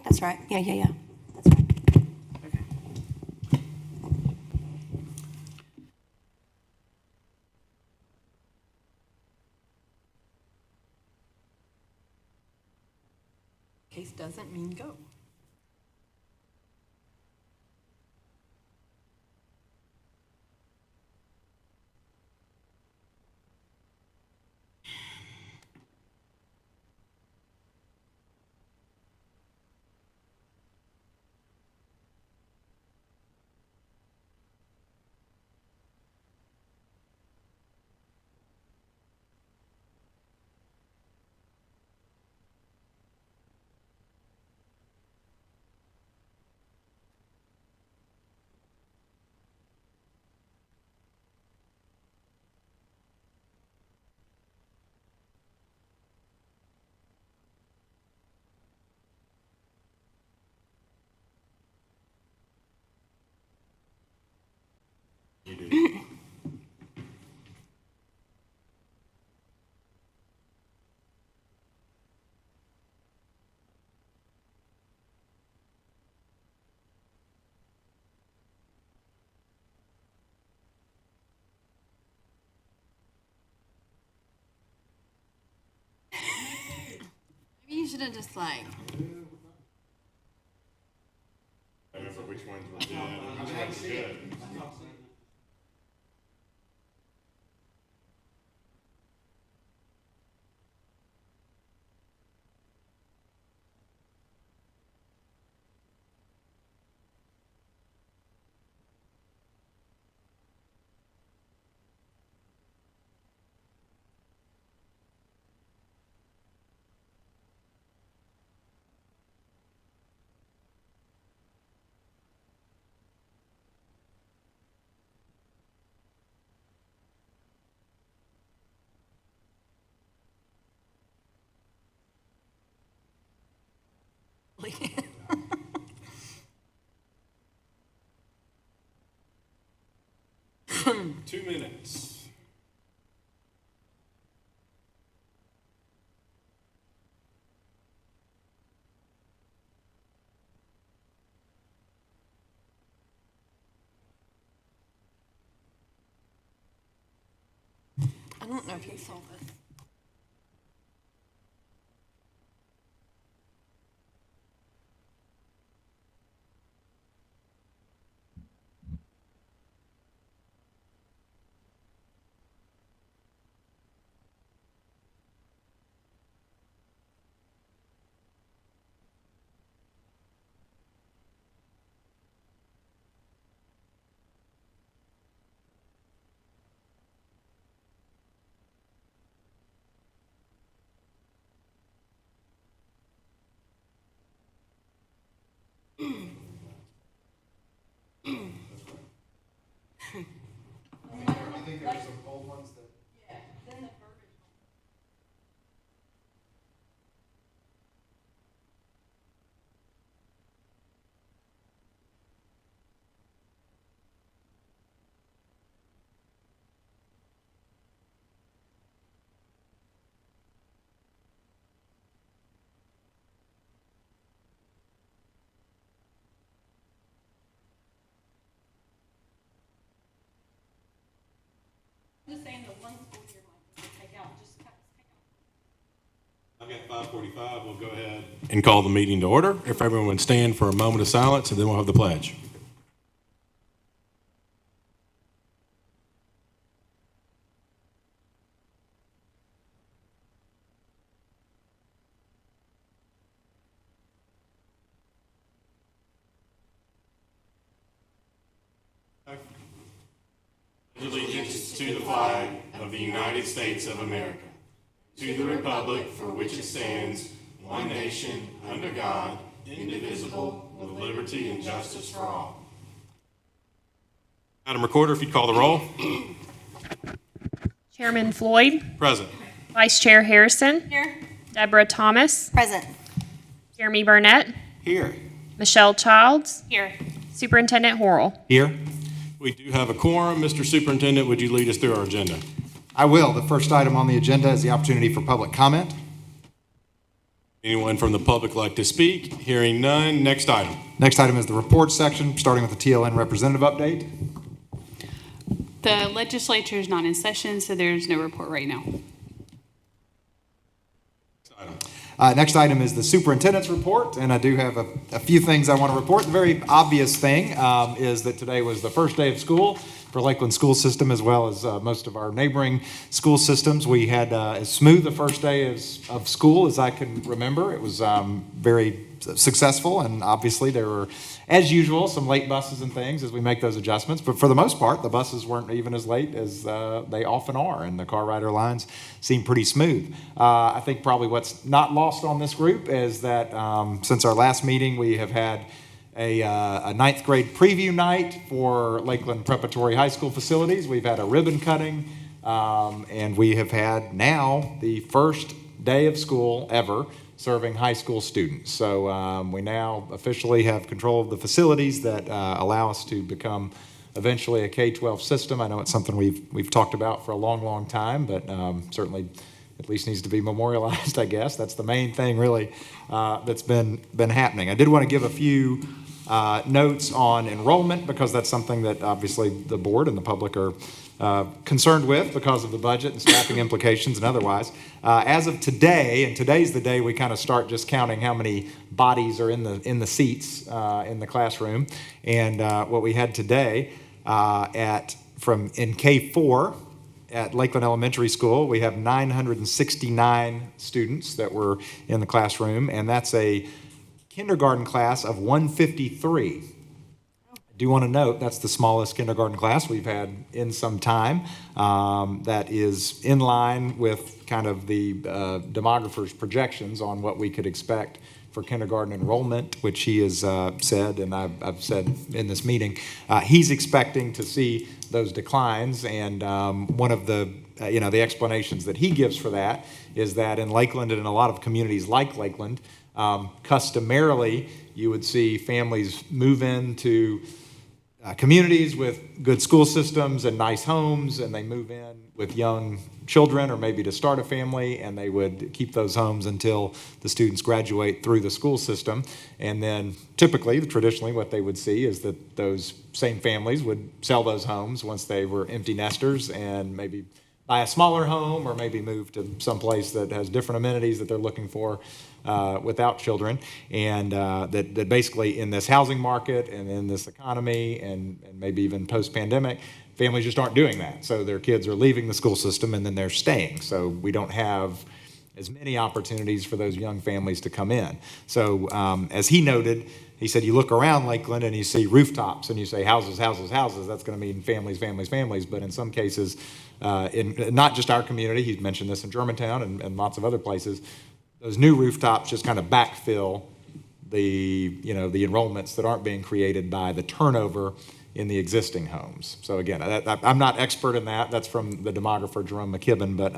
think that's right. Yeah. That's right. Case doesn't mean go. You do. Maybe you should have just like. I remember which ones were good and which ones were good. Two minutes. I don't know if you saw this. I think there's some old ones that. Just saying that one school year might just take out, just take out. I've got 5:45. We'll go ahead and call the meeting to order. If everyone would stand for a moment of silence, and then we'll have the pledge. Allegiance to the flag of the United States of America, to the republic for which it stands, one nation, under God, indivisible, with liberty and justice for all. Madam Recorder, if you'd call the roll. Chairman Floyd, Present. Vice Chair Harrison, Here. Deborah Thomas, Present. Jeremy Burnett, Here. Michelle Childs, Here. Superintendent Horrell. Here. We do have a quorum. Mr. Superintendent, would you lead us through our agenda? I will. The first item on the agenda is the opportunity for public comment. Anyone from the public like to speak? Hearing none. Next item. Next item is the report section, starting with the TLN representative update. The legislature is not in session, so there's no report right now. Next item is the superintendent's report, and I do have a few things I want to report. The very obvious thing is that today was the first day of school for Lakeland school system, as well as most of our neighboring school systems. We had as smooth a first day of school as I can remember. It was very successful, and obviously there were, as usual, some late buses and things as we make those adjustments. But for the most part, the buses weren't even as late as they often are, and the car rider lines seemed pretty smooth. I think probably what's not lost on this group is that since our last meeting, we have had a ninth grade preview night for Lakeland Preparatory High School facilities. We've had a ribbon cutting, and we have had now the first day of school ever serving high school students. So we now officially have control of the facilities that allow us to become eventually a K-12 system. I know it's something we've talked about for a long, long time, but certainly at least needs to be memorialized, I guess. That's the main thing really that's been happening. I did want to give a few notes on enrollment, because that's something that obviously the board and the public are concerned with because of the budget and staffing implications and otherwise. As of today, and today's the day we kind of start just counting how many bodies are in the seats in the classroom. And what we had today in K4 at Lakeland Elementary School, we have 969 students that were in the classroom, and that's a kindergarten class of 153. I do want to note that's the smallest kindergarten class we've had in some time. That is in line with kind of the demographer's projections on what we could expect for kindergarten enrollment, which he has said, and I've said in this meeting, he's expecting to see those declines. And one of the the explanations that he gives for that is that in Lakeland and in a lot of communities like Lakeland, customarily you would see families move into communities with good school systems and nice homes, and they move in with young children or maybe to start a family, and they would keep those homes until the students graduate through the school system. And then typically, traditionally, what they would see is that those same families would sell those homes once they were empty nesters and maybe buy a smaller home or maybe move to some place that has different amenities that they're looking for without children. And that basically in this housing market and in this economy and maybe even post-pandemic, families just aren't doing that. So their kids are leaving the school system and then they're staying. So we don't have as many opportunities for those young families to come in. So as he noted, he said, you look around Lakeland and you see rooftops and you say houses, houses, houses. That's going to mean families, families, families. But in some cases, in not just our community, he's mentioned this in Germantown and lots of other places, those new rooftops just kind of backfill the enrollments that aren't being created by the turnover in the existing homes. So again, I'm not expert in that. That's from the demographer Jerome McKibben, but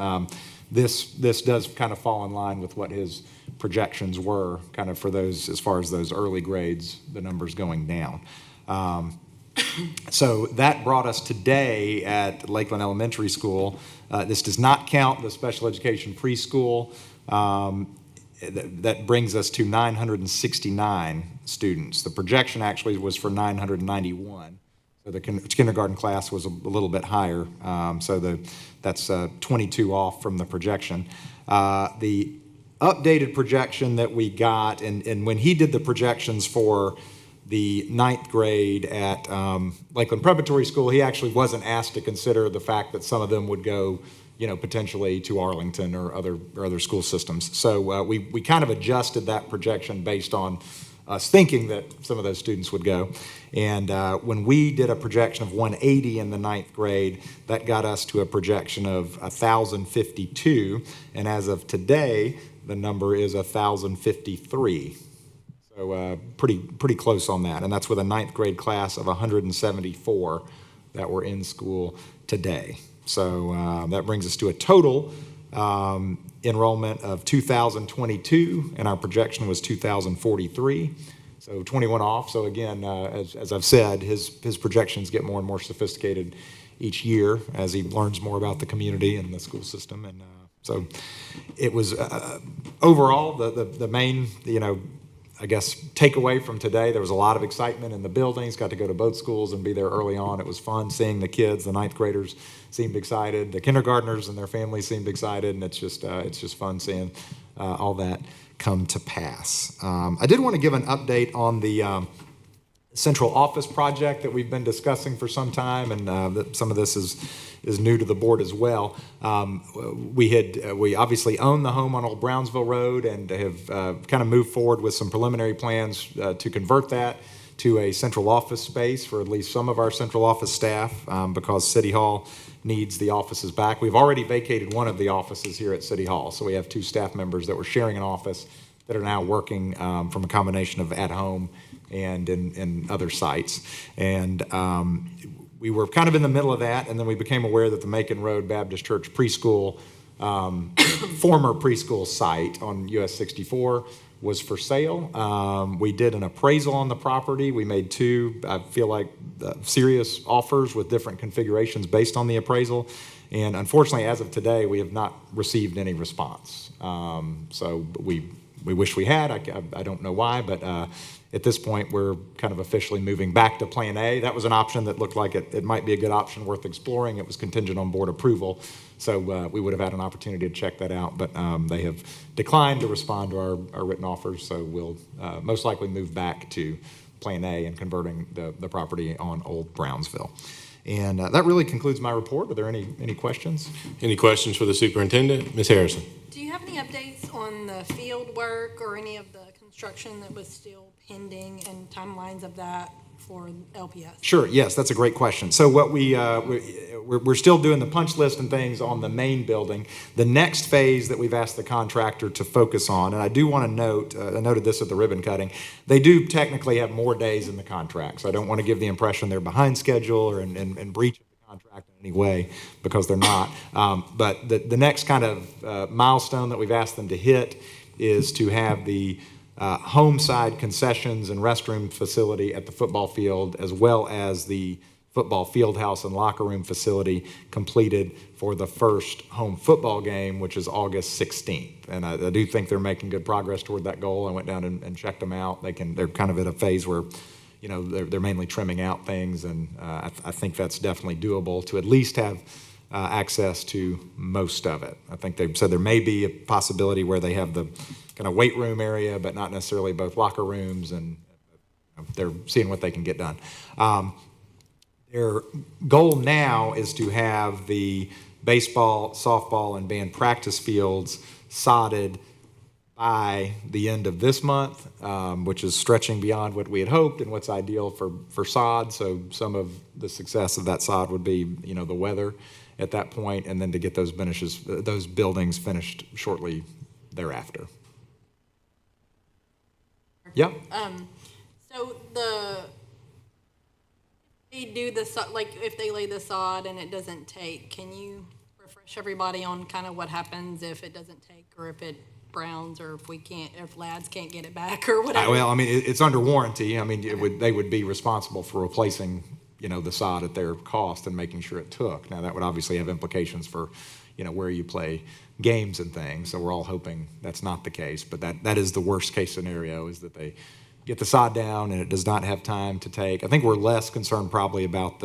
this does kind of fall in line with what his projections were kind of for those, as far as those early grades, the numbers going down. So that brought us today at Lakeland Elementary School. This does not count the special education preschool. That brings us to 969 students. The projection actually was for 991. So the kindergarten class was a little bit higher. So that's 22 off from the projection. The updated projection that we got, and when he did the projections for the ninth grade at Lakeland Preparatory School, he actually wasn't asked to consider the fact that some of them would go, potentially to Arlington or other school systems. So we kind of adjusted that projection based on us thinking that some of those students would go. And when we did a projection of 180 in the ninth grade, that got us to a projection of 1,052. And as of today, the number is 1,053. So pretty close on that. And that's with a ninth grade class of 174 that were in school today. So that brings us to a total enrollment of 2,022, and our projection was 2,043. So 21 off. So again, as I've said, his projections get more and more sophisticated each year as he learns more about the community and the school system. And So it was overall the main, I guess, takeaway from today. There was a lot of excitement in the buildings. Got to go to both schools and be there early on. It was fun seeing the kids. The ninth graders seemed excited. The kindergartners and their families seemed excited, and it's just fun seeing all that come to pass. I did want to give an update on the central office project that we've been discussing for some time, and some of this is new to the board as well. We obviously own the home on Old Brownsville Road and have kind of moved forward with some preliminary plans to convert that to a central office space for at least some of our central office staff because City Hall needs the offices back. We've already vacated one of the offices here at City Hall, so we have 2 staff members that were sharing an office that are now working from a combination of at home and in other sites. And we were kind of in the middle of that, and then we became aware that the Macon Road Baptist Church preschool, former preschool site on US 64 was for sale. We did an appraisal on the property. We made 2, I feel like, serious offers with different configurations based on the appraisal. And unfortunately, as of today, we have not received any response. So we wish we had. I don't know why, but at this point, we're kind of officially moving back to Plan A. That was an option that looked like it might be a good option worth exploring. It was contingent on board approval, so we would have had an opportunity to check that out, but they have declined to respond to our written offers, so we'll most likely move back to Plan A and converting the property on Old Brownsville. And that really concludes my report. Are there any questions? Any questions for the superintendent? Ms. Harrison? Do you have any updates on the field work or any of the construction that was still pending and timelines of that for LPS? Sure, yes, that's a great question. So what we're still doing the punch list and things on the main building. The next phase that we've asked the contractor to focus on, and I do want to note, I noted this at the ribbon cutting, they do technically have more days in the contract, so I don't want to give the impression they're behind schedule or in breach of the contract in any way, because they're not. But the next kind of milestone that we've asked them to hit is to have the home side concessions and restroom facility at the football field, as well as the football field house and locker room facility completed for the first home football game, which is August 16th. And I do think they're making good progress toward that goal. I went down and checked them out. They're kind of at a phase where, they're mainly trimming out things, and I think that's definitely doable to at least have access to most of it. I think they've said there may be a possibility where they have the kind of weight room area, but not necessarily both locker rooms, and they're seeing what they can get done. Their goal now is to have the baseball, softball, and band practice fields sodded by the end of this month, which is stretching beyond what we had hoped and what's ideal for sod. So some of the success of that sod would be, the weather at that point, and then to get those buildings finished shortly thereafter. Yeah. So they do the if they lay the sod and it doesn't take, can you refresh everybody on kind of what happens if it doesn't take, or if it browns, or if lads can't get it back or whatever? Well, I mean, it's under warranty. I mean, they would be responsible for replacing, the sod at their cost and making sure it took. Now, that would obviously have implications for, where you play games and things. So we're all hoping that's not the case. But that is the worst case scenario, is that they get the sod down and it does not have time to take. I think we're less concerned probably about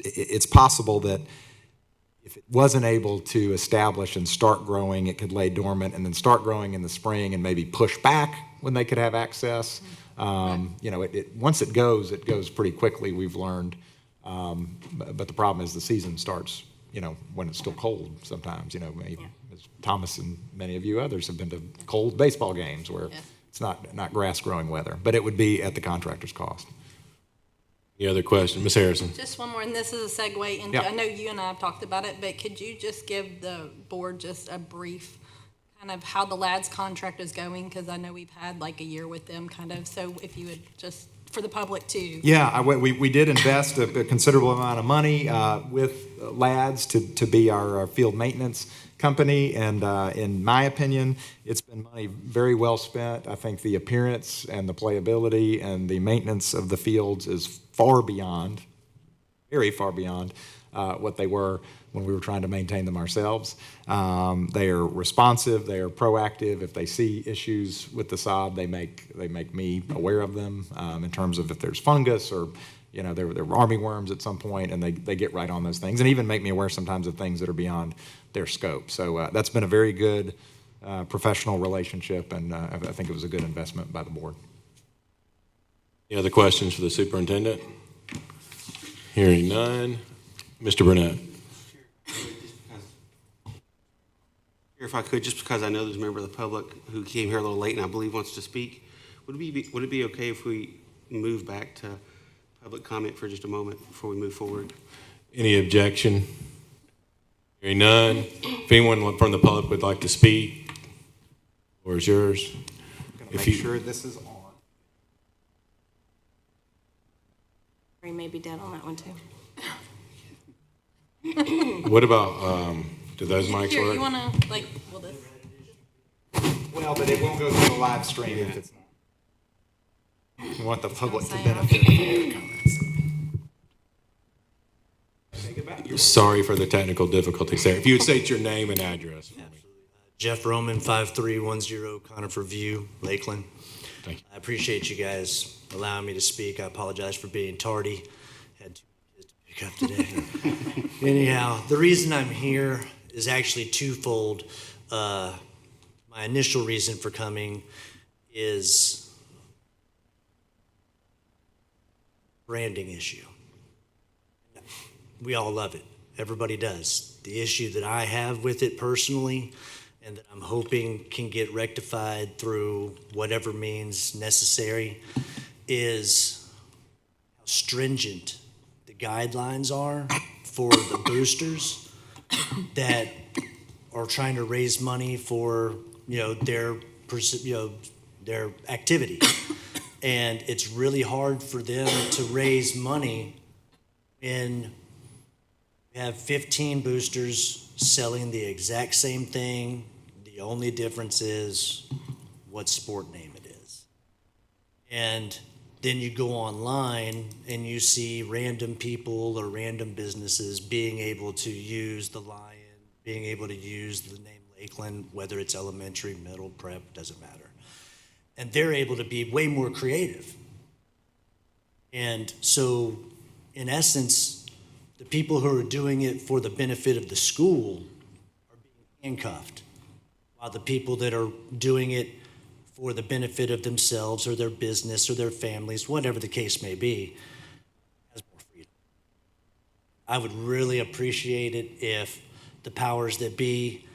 it's possible that if it wasn't able to establish and start growing, it could lay dormant and then start growing in the spring and maybe push back when they could have access. Once it goes pretty quickly, we've learned. But the problem is the season starts, when it's still cold sometimes, as Thomas and many of you others have been to cold baseball games where it's not grass growing weather, but it would be at the contractor's cost. Any other question? Ms. Harrison? Just one more, and this is a segue into, I know you and I have talked about it, but could you just give the board just a brief kind of how the lads contract is going? Because I know we've had like a year with them kind of, so if you would just, for the public too. Yeah, we did invest a considerable amount of money with lads to be our field maintenance company, and in my opinion, it's been money very well spent. I think the appearance and the playability and the maintenance of the fields is very far beyond what they were when we were trying to maintain them ourselves. They are responsive, they are proactive. If they see issues with the sod, they make me aware of them in terms of if there's fungus or there were armyworms at some point, and they get right on those things, and even make me aware sometimes of things that are beyond their scope. So that's been a very good professional relationship, and I think it was a good investment by the board. Any other questions for the superintendent? Hearing none. Mr. Burnett. If I could, just because I know there's a member of the public who came here a little late and I believe wants to speak, would it be okay if we move back to public comment for just a moment before we move forward? Any objection? Hearing none. If anyone from the public would like to speak, the floor is yours. I'm going to make sure this is on. We may be dead on that one too. What about, do those mics Here, work? you wanna, will this? Well, but it won't go through the live stream if it's not. We want the public to Say benefit from your comments. Sorry for the technical difficulties there. If you would state your name and address for me. Jeff Roman, 5310 Conifer View, Lakeland. Thank you. I appreciate you guys allowing me to speak. I apologize for being tardy. Had 2 kids to pick up today. Anyhow, the reason I'm here is actually twofold. My initial reason for coming is branding issue. We all love it. Everybody does. The issue that I have with it personally, and that I'm hoping can get rectified through whatever means necessary, is how stringent the guidelines are for the boosters that are trying to raise money for their activity. And it's really hard for them to raise money when we have 15 boosters selling the exact same thing. The only difference is what sport name it is. And then you go online and you see random people or random businesses being able to use the Lion, being able to use the name Lakeland, whether it's elementary, middle, prep, doesn't matter. And they're able to be way more creative. And so, in essence, the people who are doing it for the benefit of the school are being handcuffed, while the people that are doing it for the benefit of themselves or their business or their families, whatever the case may be, has more freedom. I would really appreciate it if the powers that be,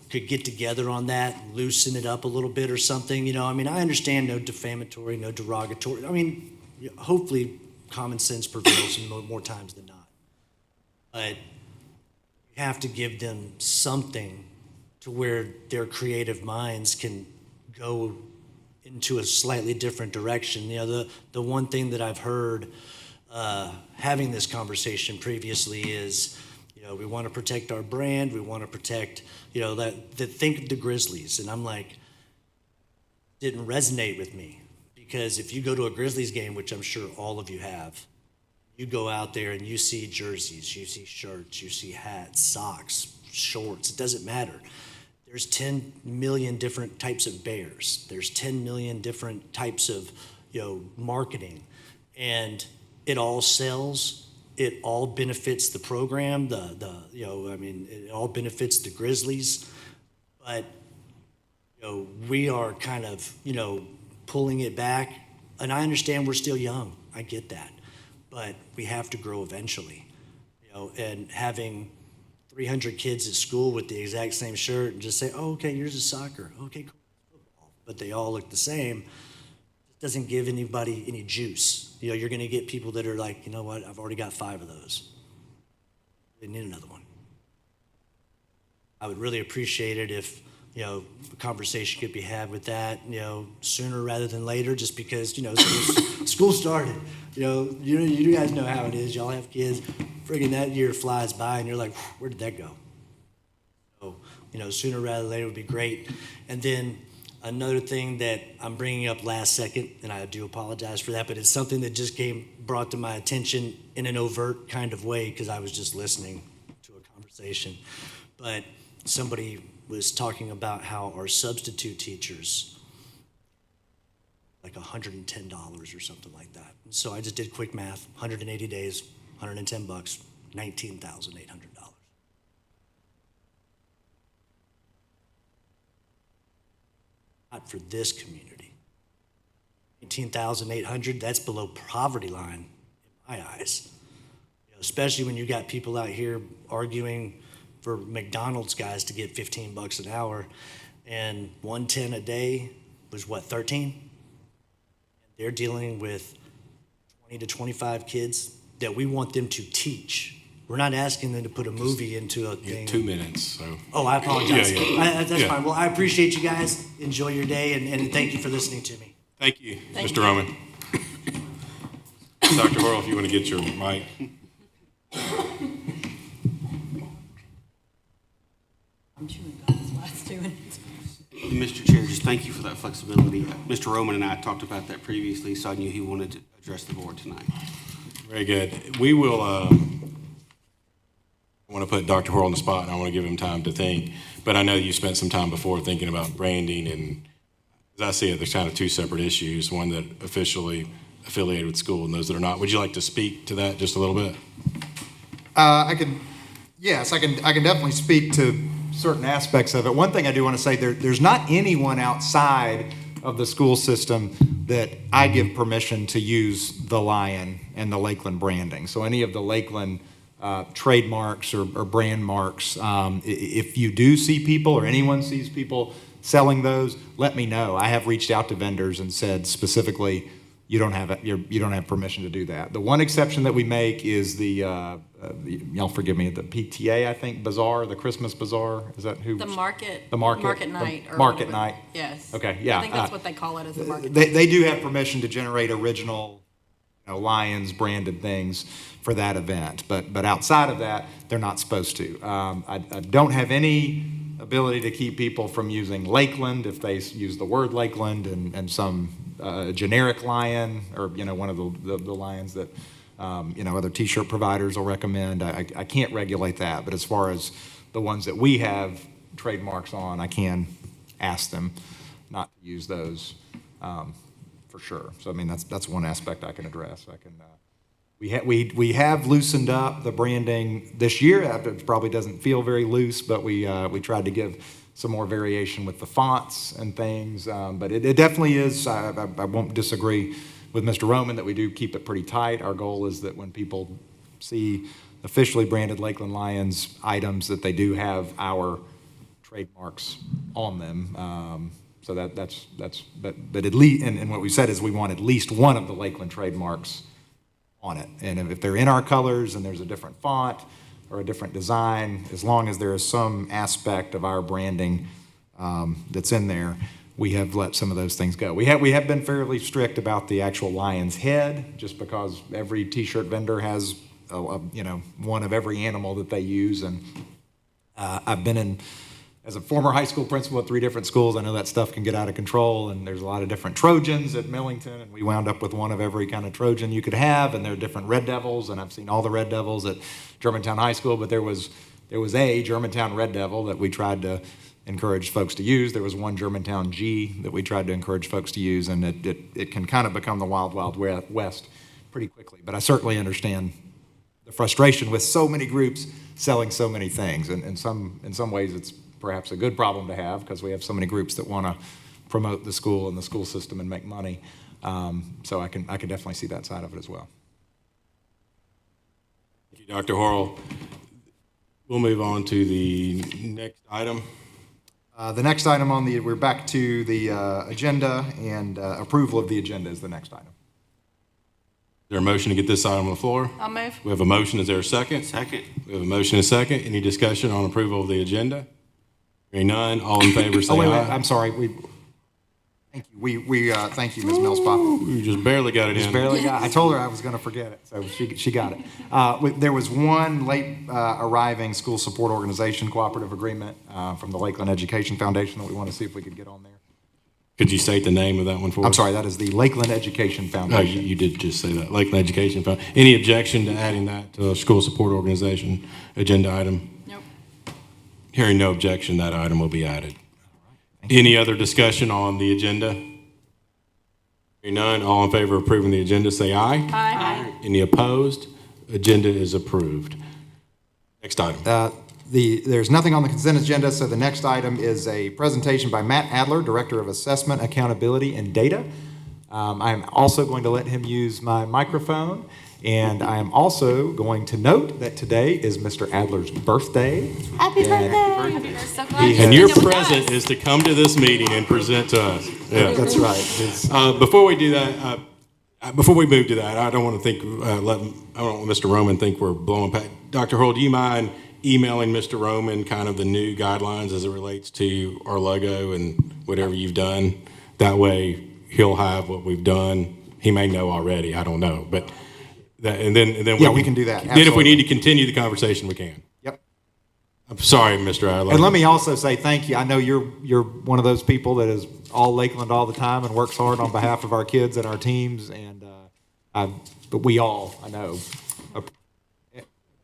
could get together on that, loosen it up a little bit or something. I understand no defamatory, no derogatory. Hopefully common sense prevails more times than not. But you have to give them something to where their creative minds can go into a slightly different direction. The one thing that I've heard having this conversation previously is, we want to protect our brand. We want to protect, think of the Grizzlies. And I'm like, didn't resonate with me. Because if you go to a Grizzlies game, which I'm sure all of you have, you go out there and you see jerseys, you see shirts, you see hats, socks, shorts, it doesn't matter. There's 10 million different types of bears. There's 10 million different types of, marketing. And it all sells. It all benefits the program, it all benefits the Grizzlies, but, we are kind of, pulling it back. And I understand we're still young, I get that, but we have to grow eventually, and having 300 kids at school with the exact same shirt and just say, oh, okay, yours is soccer, okay, cool, football, but they all look the same, doesn't give anybody any juice. You're going to get people that are like, you know what, I've already got 5 of those. They need another one. I would really appreciate it if, a conversation could be had with that, sooner rather than later, just because, school started. You guys know how it is. Y'all have kids. Friggin' that year flies by and you're like, where did that go? So, sooner rather than later would be great. And then Another thing that I'm bringing up last second, and I do apologize for that, but it's something that just brought to my attention in an overt kind of way because I was just listening to a conversation. But somebody was talking about how our substitute teachers, like $110 or something like that. So I just did quick math, 180 days, $110, $19,800. Not for this community. 18,800, that's below poverty line in my eyes. You know, especially when you got people out here arguing for McDonald's guys to get $15 an hour, and 110 a day was what, 13? They're dealing with 20 to 25 kids that we want them to teach. We're not asking them to put a movie into a thing. 2 minutes, so. Oh, I apologize. Yeah. That's Yeah. fine. Well, I appreciate you guys. Enjoy your day, and thank you for listening to me. Thank you, Thank Mr. you. Roman. Dr. Horrell, if you want to get your mic. I'm chewing gum, that's why it's doing it. Mr. Chair, just thank you for that flexibility. Mr. Roman and I talked about that previously, so I knew he wanted to address the board tonight. Very good. We will, I want to put Dr. Horrell on the spot, and I want to give him time to think. But I know you spent some time before thinking about branding, and as I see it, there's kind of two separate issues, one that officially affiliated with school and those that are not. Would you like to speak to that just a little bit? I can definitely speak to certain aspects of it. One thing I do want to say, there's not anyone outside of the school system that I give permission to use the Lion and the Lakeland branding. So any of the Lakeland trademarks or brand marks, if you do see people or anyone sees people selling those, let me know. I have reached out to vendors and said specifically, you don't have permission to do that. The one exception that we make is y'all forgive me, the PTA, I think, bazaar, the Christmas bazaar. Is that who? The market. Market night. the or market whatever. night. Yes. Okay, yeah, I think that's what they call it, is the market. They do have permission to generate original, Lions branded things for that event, but outside of that, they're not supposed to. I don't have any ability to keep people from using Lakeland if they use the word Lakeland and some generic lion or one of the lions that other T-shirt providers will recommend. I can't regulate that, but as far as the ones that we have trademarks on, I can ask them not to use those for sure. So I mean that's one aspect I can address. We have loosened up the branding this year. It probably doesn't feel very loose, but we tried to give some more variation with the fonts and things. But it definitely is. I won't disagree with Mr. Roman that we do keep it pretty tight. Our goal is that when people see officially branded Lakeland Lions items, that they do have our trademarks on them. So but at least, and what we said is we want at least one of the Lakeland trademarks on it. And if they're in our colors and there's a different font or a different design, as long as there is some aspect of our branding that's in there, we have let some of those things go. We have been fairly strict about the actual lion's head, just because every T-shirt vendor has one of every animal that they use. And I've been in, as a former high school principal at 3 different schools, I know that stuff can get out of control, and there's a lot of different Trojans at Millington, and we wound up with one of every kind of Trojan you could have, and there are different Red Devils, and I've seen all the Red Devils at Germantown High School, but there was a Germantown Red Devil that we tried to encourage folks to use. There was one Germantown G that we tried to encourage folks to use, and it can kind of become the wild, wild west pretty quickly. But I certainly understand the frustration with so many groups selling so many things, and in some ways it's perhaps a good problem to have, because we have so many groups that want to promote the school and the school system and make money. So I can definitely see that side of it as well. Thank you, Dr. Horrell. We'll move on to the next item. The next item we're back to the agenda, and approval of the agenda is the next item. Is there a motion to get this item on the floor? I'll move. We have a motion. Is there a second? Second. We have a motion and a second. Any discussion on approval of the agenda? Hearing none, all in favor say Wait, aye. I'm sorry. Thank you. Thank you, Ms. Millspop. We just barely got it in. Just barely got. I told her I was going to forget it, so she got it. There was one late arriving school support organization cooperative agreement from the Lakeland Education Foundation that we want to see if we could get on there. Could you state the name of that one for us? I'm sorry, that is the Lakeland Education Oh, Foundation. you did just say that, Lakeland Education Fund. Any objection to adding that to a school support organization agenda item? Nope. Hearing no objection, that item will be added. Any other discussion on the agenda? Hearing none, all in favor of approving the agenda, say aye. Aye. Any opposed? Agenda is approved. Next item. There's nothing on the consent agenda, so the next item is a presentation by Matt Adler, Director of Assessment, Accountability, and Data. I'm also going to let him use my microphone, and I am also going to note that today is Mr. Adler's birthday. Happy And birthday. So glad And you're your with present us. is to come to this meeting and present to us. Yeah. That's right. His- Before we do that, before we move to that, I don't want to think, I don't want Mr. Roman think we're blowing past. Dr. Hull, do you mind emailing Mr. Roman kind of the new guidelines as it relates to our logo and whatever you've done? That way he'll have what we've done. He may know already, I don't know, but that, and then Yeah, we can do that. Then if we Absolutely. need to continue the conversation, we can. Yep. I'm sorry, Mr. Adler. And let me also say thank you. I know you're one of those people that is all Lakeland all the time and works hard on behalf of our kids and our teams, and but we all, I know,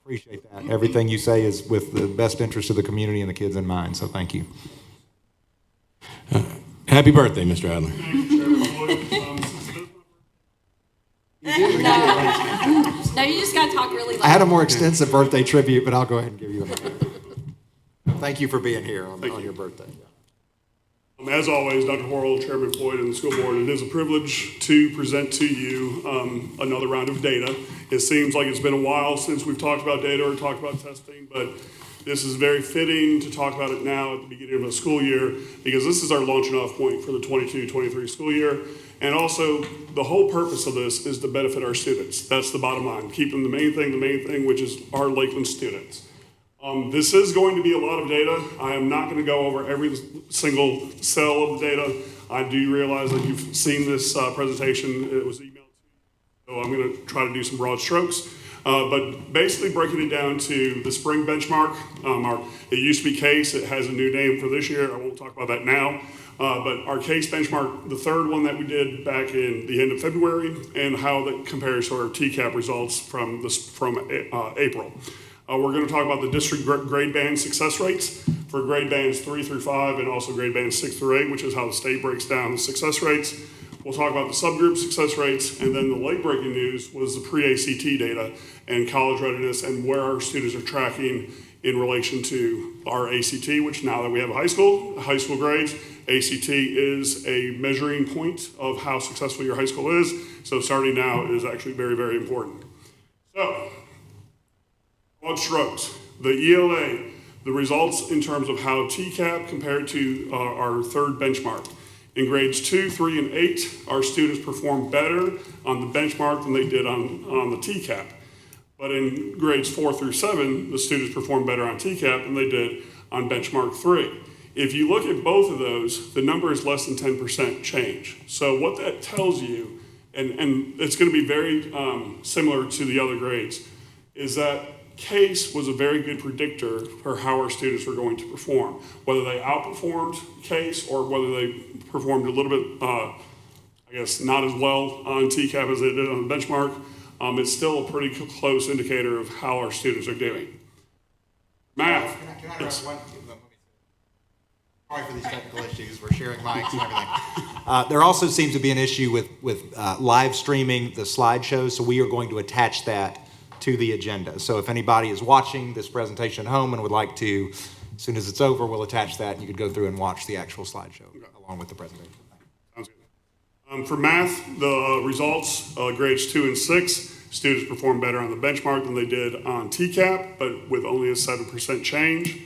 appreciate that. Everything you say is with the best interest of the community and the kids in mind, so thank you. Happy birthday, Mr. Adler. No, you just gotta talk really loud. I had a more extensive birthday tribute, but I'll go ahead and give you a thank you for being here on your birthday. As always, Dr. Horrell, Chairman Floyd, and the school board, it is a privilege to present to you another round of data. It seems like it's been a while since we've talked about data or talked about testing, but this is very fitting to talk about it now at the beginning of a school year, because this is our launching off point for the 22-23 school year. And also, the whole purpose of this is to benefit our students. That's the bottom line. Keep them the main thing, which is our Lakeland students. This is going to be a lot of data. I am not going to go over every single cell of the data. I do realize that you've seen this presentation. It was emailed to you, so I'm going to try to do some broad strokes. But basically breaking it down to the spring benchmark. It used to be CASE. It has a new name for this year. I won't talk about that now. But our CASE benchmark, the third one that we did back in the end of February, and how that compares to our TCAP results from April. We're going to talk about the district grade band success rates for grade bands 3 through 5 and also grade bands 6 through 8, which is how the state breaks down the success rates. We'll talk about the subgroup success rates, and then the late breaking news was the pre-ACT data and college readiness and where our students are tracking in relation to our ACT, which now that we have high school grades, ACT is a measuring point of how successful your high school is. So starting now is actually very, very important. So, broad strokes, the ELA, the results in terms of how TCAP compared to our third benchmark. In grades 2, 3, and 8, our students performed better on the benchmark than they did on the TCAP. But in grades 4 through 7, the students performed better on TCAP than they did on benchmark 3. If you look at both of those, the number is less than 10% change. So what that tells you, and it's going to be very similar to the other grades, is that CASE was a very good predictor for how our students were going to perform, whether they outperformed CASE or whether they performed a little bit, I guess, not as well on TCAP as they did on the benchmark. It's still a pretty close indicator of how our students are doing. Math. Can I interrupt one? Sorry for these technical issues. We're sharing mics and everything. There also seems to be an issue with live streaming the slideshow, so we are going to attach that to the agenda. So if anybody is watching this presentation at home and would like to, as soon as it's over, we'll attach that, and you could go through and watch the actual slideshow along with the presentation. Sounds good. For math, the results, grades 2 and 6, students performed better on the benchmark than they did on TCAP, but with only a 7% change.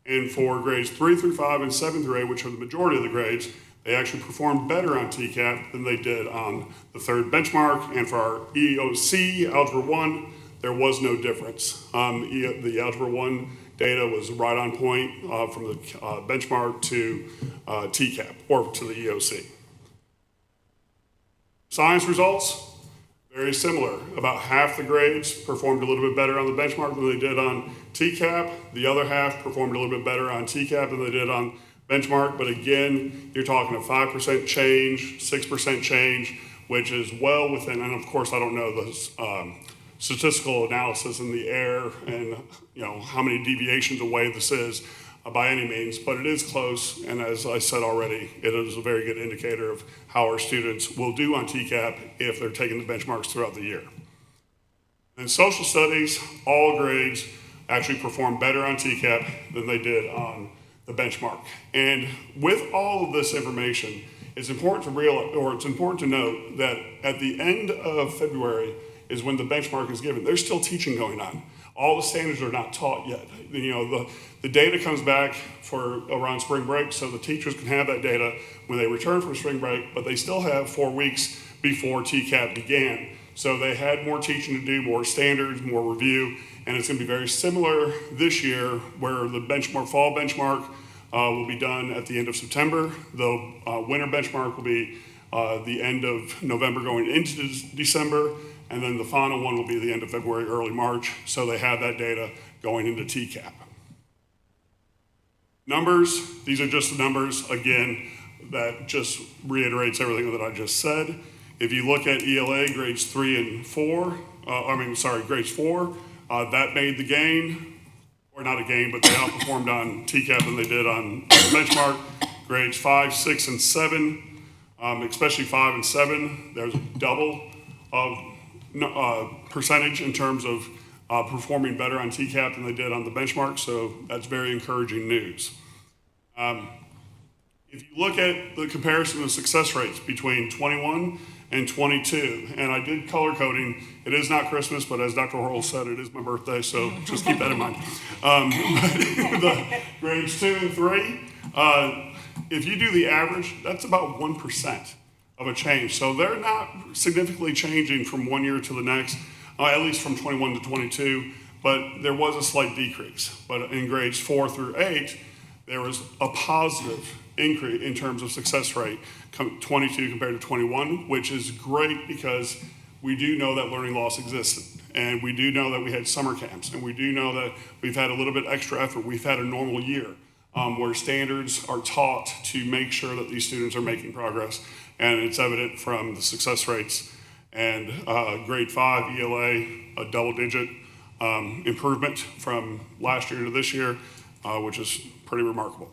And for grades 3 through 5 and 7 through 8, which are the majority of the grades, they actually performed better on TCAP than they did on the third benchmark. And for our EOC, Algebra 1, there was no difference. The Algebra 1 data was right on point from the benchmark to TCAP, or to the EOC. Science results, very similar. About half the grades performed a little bit better on the benchmark than they did on TCAP. The other half performed a little bit better on TCAP than they did on benchmark, but again, you're talking a 5% change, 6% change, which is well within, and of course, I don't know the statistical analysis in the air and how many deviations away this is by any means, but it is close, and as I said already, it is a very good indicator of how our students will do on TCAP if they're taking the benchmarks throughout the year. In social studies, all grades actually perform better on TCAP than they did on the benchmark. And with all of this information, it's important to note that at the end of February is when the benchmark is given. There's still teaching going on. All the standards are not taught yet. The data comes back for around spring break, so the teachers can have that data when they return from spring break, but they still have 4 weeks before TCAP began. So they had more teaching to do, more standards, more review, and it's going to be very similar this year where the fall benchmark will be done at the end of September. The winter benchmark will be the end of November going into December, and then the final one will be the end of February, early March, so they have that data going into TCAP. Numbers, these are just the numbers, again, that just reiterates everything that I just said. If you look at ELA grades 3 and 4, grades 4, that made the gain, or not a gain, but they outperformed on TCAP than they did on the benchmark. Grades 5, 6, and 7, especially 5 and 7, there's double of percentage in terms of performing better on TCAP than they did on the benchmark, so that's very encouraging news. If you look at the comparison of success rates between 21 and 22, and I did color coding, it is not Christmas, but as Dr. Horrell said, it is my birthday, so just keep that in mind. The grades 2 and 3, if you do the average, that's about 1% of a change. So they're not significantly changing from one year to the next, at least from 21 to 22, but there was a slight decrease. But in grades 4 through 8, there was a positive increase in terms of success rate, 22 compared to 21, which is great because we do know that learning loss existed. And we do know that we had summer camps, and we do know that we've had a little bit extra effort. We've had a normal year where standards are taught to make sure that these students are making progress. And it's evident from the success rates. And grade 5 ELA, a double-digit improvement from last year to this year, which is pretty remarkable.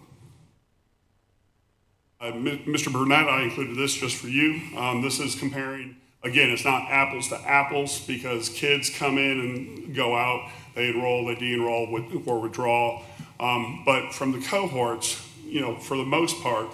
Mr. Burnett, I included this just for you. This is comparing, again, it's not apples to apples because kids come in and go out, they enroll, they de-enroll or withdraw. But from the cohorts, for the most part,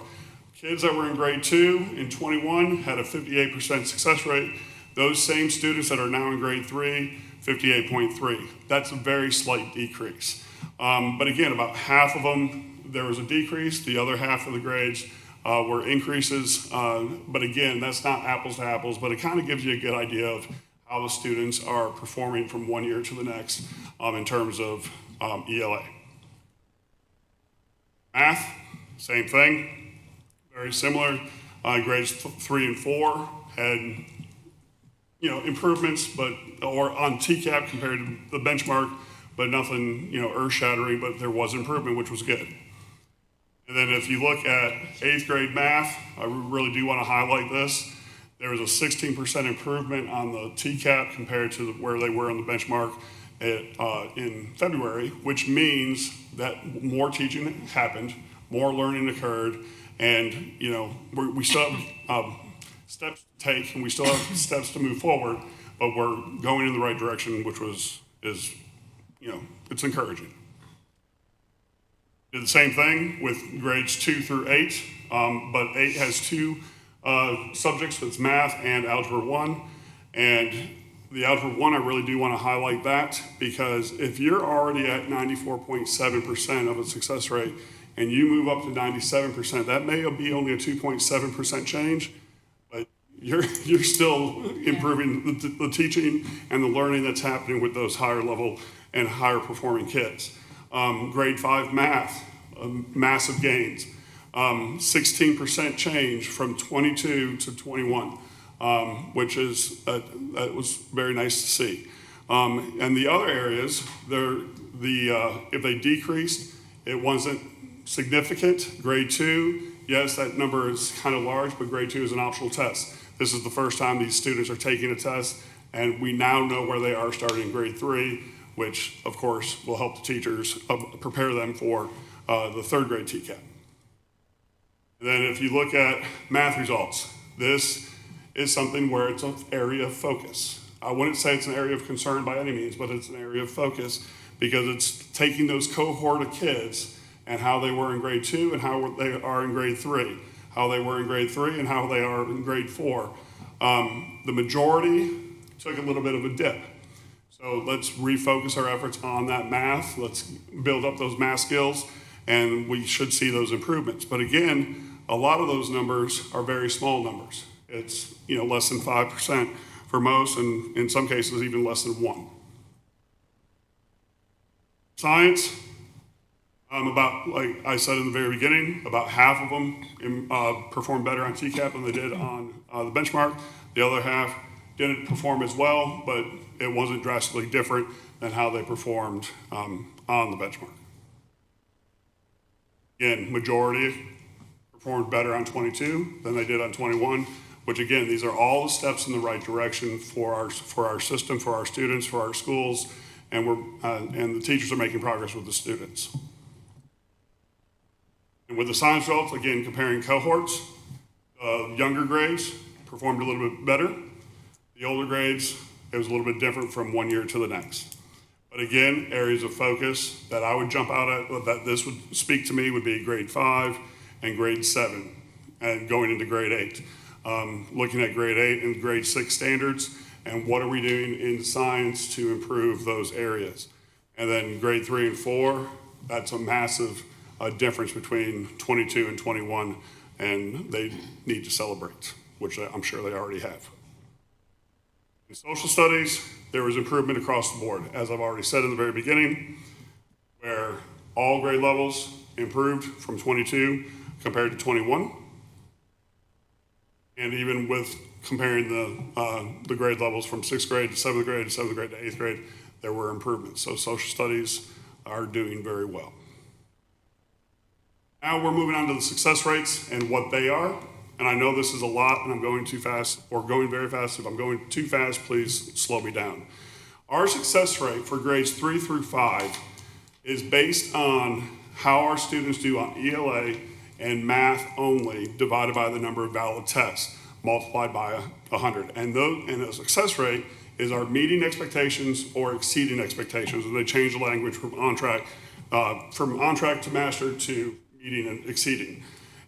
kids that were in grade 2 in 21 had a 58% success rate. Those same students that are now in grade 3, 58.3. That's a very slight decrease. But again, about half of them, there was a decrease. The other half of the grades were increases. But again, that's not apples to apples, but it kind of gives you a good idea of how the students are performing from one year to the next in terms of ELA. Math, same thing, very similar. Grades 3 and 4 had improvements, or on TCAP compared to the benchmark, but nothing earth-shattering, but there was improvement, which was good. And then if you look at 8th grade math, I really do want to highlight this. There was a 16% improvement on the TCAP compared to where they were on the benchmark in February, which means that more teaching happened, more learning occurred, and we still have steps to take, and we still have steps to move forward, but we're going in the right direction, which is it's encouraging. Did the same thing with grades 2 through 8, but 8 has 2 subjects, it's math and algebra 1, and the algebra 1, I really do want to highlight that because if you're already at 94.7% of a success rate and you move up to 97%, that may be only a 2.7% change, but you're still improving the teaching and the learning that's happening with those higher level and higher performing kids. Grade 5 math, massive gains. 16% change from 22 to 21, which is that was very nice to see. And the other areas, if they decreased, it wasn't significant. Grade 2, yes, that number is kind of large, but grade 2 is an optional test. This is the first time these students are taking a test, and we now know where they are starting in grade 3, which of course will help the teachers prepare them for the 3rd grade TCAP. And then if you look at math results, this is something where it's an area of focus. I wouldn't say it's an area of concern by any means, but it's an area of focus because it's taking those cohort of kids and how they were in grade 2 and how they are in grade 3, how they were in grade 3 and how they are in grade 4. The majority took a little bit of a dip. So let's refocus our efforts on that math. Let's build up those math skills, and we should see those improvements. But again, a lot of those numbers are very small numbers. It's less than 5% for most, and in some cases even less than 1. Science, about, like I said in the very beginning, about half of them performed better on TCAP than they did on the benchmark. The other half didn't perform as well, but it wasn't drastically different than how they performed on the benchmark. Again, majority performed better on 22 than they did on 21, which again, these are all the steps in the right direction for our system, for our students, for our schools, and the teachers are making progress with the students. And with the science results, again, comparing cohorts, younger grades performed a little bit better. The older grades, it was a little bit different from one year to the next. But again, areas of focus that I would jump out at, that this would speak to me, would be grade 5 and grade 7, and going into grade 8. Looking at grade 8 and grade 6 standards, and what are we doing in science to improve those areas. And then grade 3 and 4, that's a massive difference between 22 and 21, and they need to celebrate, which I'm sure they already have. In social studies, there was improvement across the board, as I've already said in the very beginning, where all grade levels improved from 22 compared to 21. And even with comparing the grade levels from 6th grade to 7th grade to 7th grade to 8th grade, there were improvements. So social studies are doing very well. Now we're moving on to the success rates and what they are. And I know this is a lot and I'm going too fast, or going very fast. If I'm going too fast, please slow me down. Our success rate for grades 3 through 5 is based on how our students do on ELA and math only, divided by the number of valid tests, multiplied by 100. And the success rate is our meeting expectations or exceeding expectations. And they change the language from on track to master to meeting and exceeding.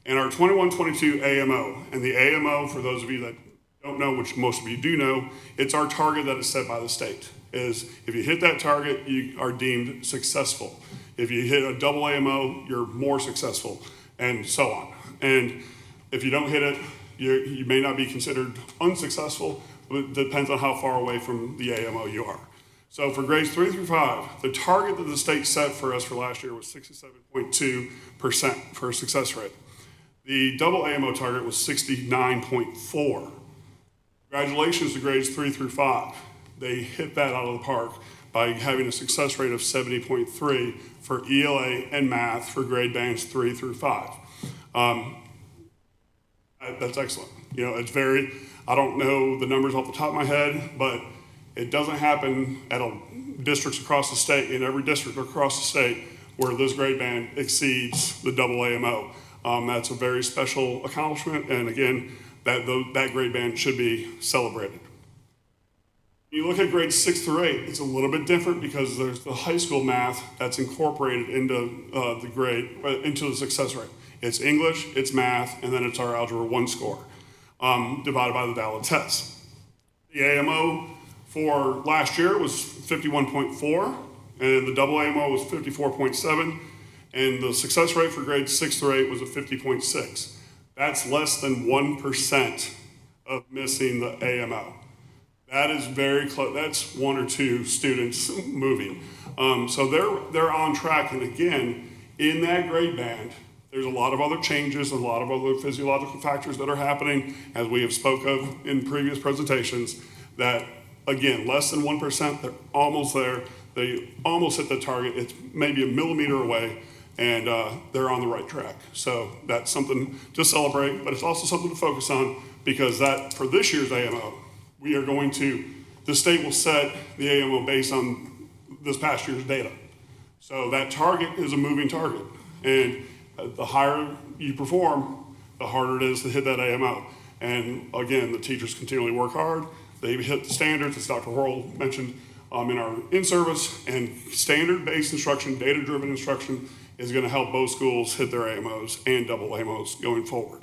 And our 21-22 AMO, and the AMO, for those of you that don't know, which most of you do know, it's our target that is set by the state. Is if you hit that target, you are deemed successful. If you hit a double AMO, you're more successful, and so on. And if you don't hit it, you may not be considered unsuccessful, but it depends on how far away from the AMO you are. So for grades 3 through 5, the target that the state set for us for last year was 67.2% for a success rate. The double AMO target was 69.4. Congratulations to grades 3 through 5. They hit that out of the park by having a success rate of 70.3 for ELA and math for grade bands 3 through 5. That's excellent. It's I don't know the numbers off the top of my head, but it doesn't happen at districts across the state, in every district across the state, where this grade band exceeds the double AMO. That's a very special accomplishment, and again, that grade band should be celebrated. When you look at grades 6 through 8, it's a little bit different because there's the high school math that's incorporated into into the success rate. It's English, it's math, and then it's our Algebra 1 score, divided by the valid tests. The AMO for last year was 51.4, and the double AMO was 54.7, and the success rate for grades 6 through 8 was a 50.6. That's less than 1% of missing the AMO. That is very close. That's 1 or 2 students moving. So they're on track. And again, in that grade band, there's a lot of other changes, a lot of other physiological factors that are happening, as we have spoke of in previous presentations, that, again, less than 1%, they're almost there. They almost hit the target. It's maybe a millimeter away and they're on the right track. So that's something to celebrate, but it's also something to focus on, because that, for this year's AMO, we are going to, the state will set the AMO based on this past year's data. So that target is a moving target, and the higher you perform, the harder it is to hit that AMO. And again, the teachers continually work hard. They hit the standards, as Dr. Horrell mentioned, in our in-service, and standard-based instruction, data-driven instruction is going to help both schools hit their AMOs and double AMOs going forward.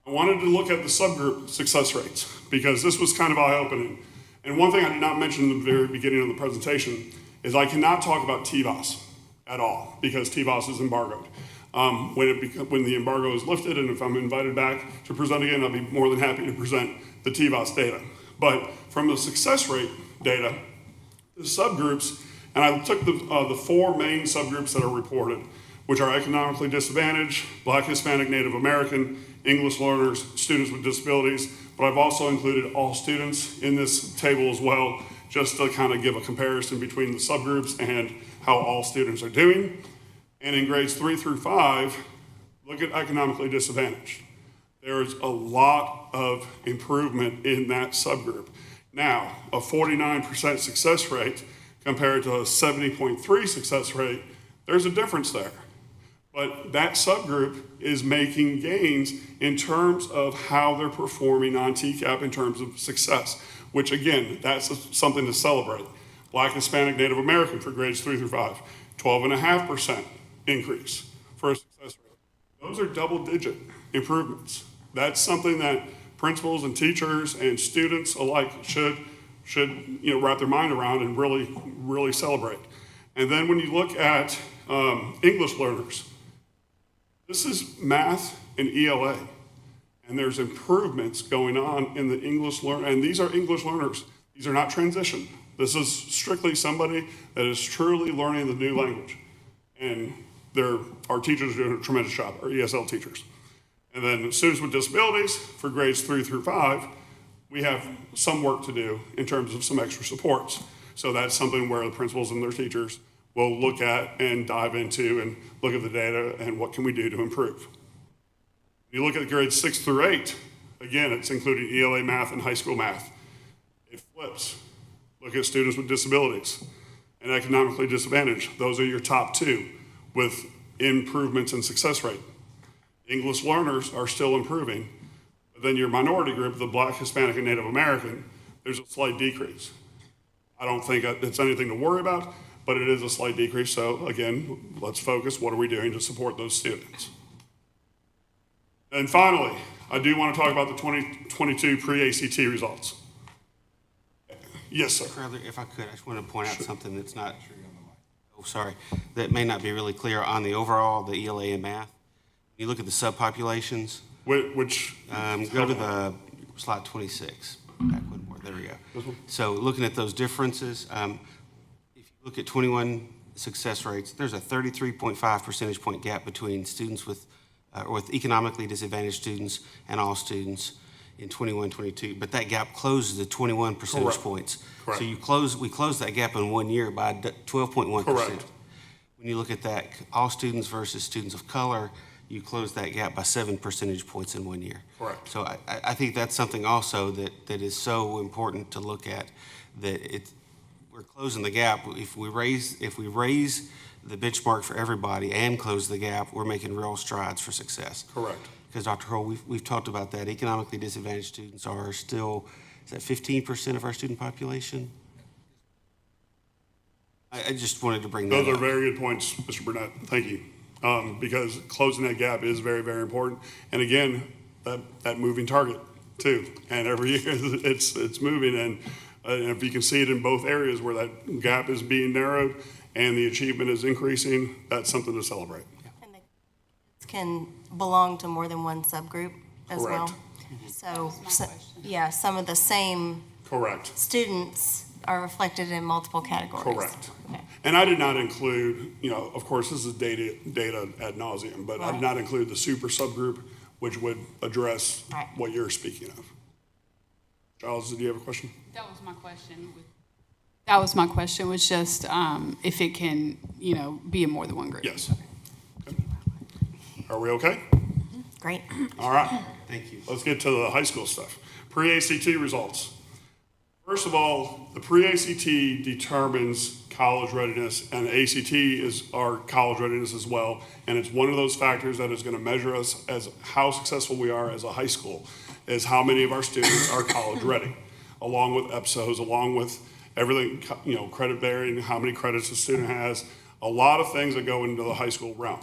I wanted to look at the subgroup success rates, because this was kind of eye-opening. And one thing I did not mention in the very beginning of the presentation is I cannot talk about TVOS at all, because TVOS is embargoed. When the embargo is lifted, and if I'm invited back to present again, I'll be more than happy to present the TVOS data. But from the success rate data, the subgroups, and I took the four main subgroups that are reported, which are economically disadvantaged, Black, Hispanic, Native American, English learners, students with disabilities, but I've also included all students in this table as well, just to kind of give a comparison between the subgroups and how all students are doing. And in grades 3 through 5, look at economically disadvantaged. There is a lot of improvement in that subgroup. Now, a 49% success rate compared to a 70.3 success rate, there's a difference there. But that subgroup is making gains in terms of how they're performing on TCAP in terms of success, which again, that's something to celebrate. Black, Hispanic, Native American for grades 3 through 5, 12.5% increase for a success rate. Those are double-digit improvements. That's something that principals and teachers and students alike should wrap their mind around and really celebrate. And then when you look at English learners, this is math and ELA, and there's improvements going on in the English learner, and these are English learners. These are not transition. This is strictly somebody that is truly learning the new language. And our teachers are doing a tremendous job, our ESL teachers. And then students with disabilities for grades 3 through 5, we have some work to do in terms of some extra supports. So that's something where the principals and their teachers will look at and dive into and look at the data and what can we do to improve. You look at grades 6 through 8, again, it's including ELA math and high school math. It flips. Look at students with disabilities and economically disadvantaged. Those are your top two with improvements in success rate. English learners are still improving. But then your minority group, the Black, Hispanic, and Native American, there's a slight decrease. I don't think it's anything to worry about, but it is a slight decrease. So again, let's focus. What are we doing to support those students? And finally, I do want to talk about the 2022 pre-ACT results. Yes, sir. If I could, I just want to point out something that's not, that may not be really clear on the overall, the ELA and math. You look at the subpopulations. Which? Go to the slide 26. Back one more. There we go. So looking at those differences, if you look at 21 success rates, there's a 33.5 percentage point gap between students with economically disadvantaged students and all students in 21-22, but that gap closes at 21 percentage points. Correct. So we closed that gap in 1 year by 12.1%. Correct. When you look at that, all students versus students of color, you close that gap by 7 percentage points in 1 year. Correct. So I think that's something also that is so important to look at, that we're closing the gap. If we raise the benchmark for everybody and close the gap, we're making real strides for success. Correct. Because Dr. Hull, we've talked about that. Economically disadvantaged students are still, is that 15% of our student population? I just wanted to bring that up. Those are very good points, Mr. Burnett. Thank you. Because closing that gap is very, very important. And again, that moving target too. And every year it's moving. And if you can see it in both areas where that gap is being narrowed and the achievement is increasing, that's something to celebrate. And the kids can belong to more than one subgroup as well. So, yeah, some of the same Correct. students are reflected in multiple categories. Correct. Okay. And I did not include, of course, this is data ad nauseum, but I did not include the super subgroup, which would address what you're speaking of. Charles, did you have a question? That was my question. That was my question, was just if it can, be in more than one group. Yes. Okay. Are we okay? Great. All right. Thank you. Let's get to the high school stuff. Pre-ACT results. First of all, the pre-ACT determines college readiness, and ACT is our college readiness as well. And it's one of those factors that is going to measure us as how successful we are as a high school, is how many of our students are college ready, along with EPSOs, along with everything, credit bearing, how many credits a student has, a lot of things that go into the high school realm.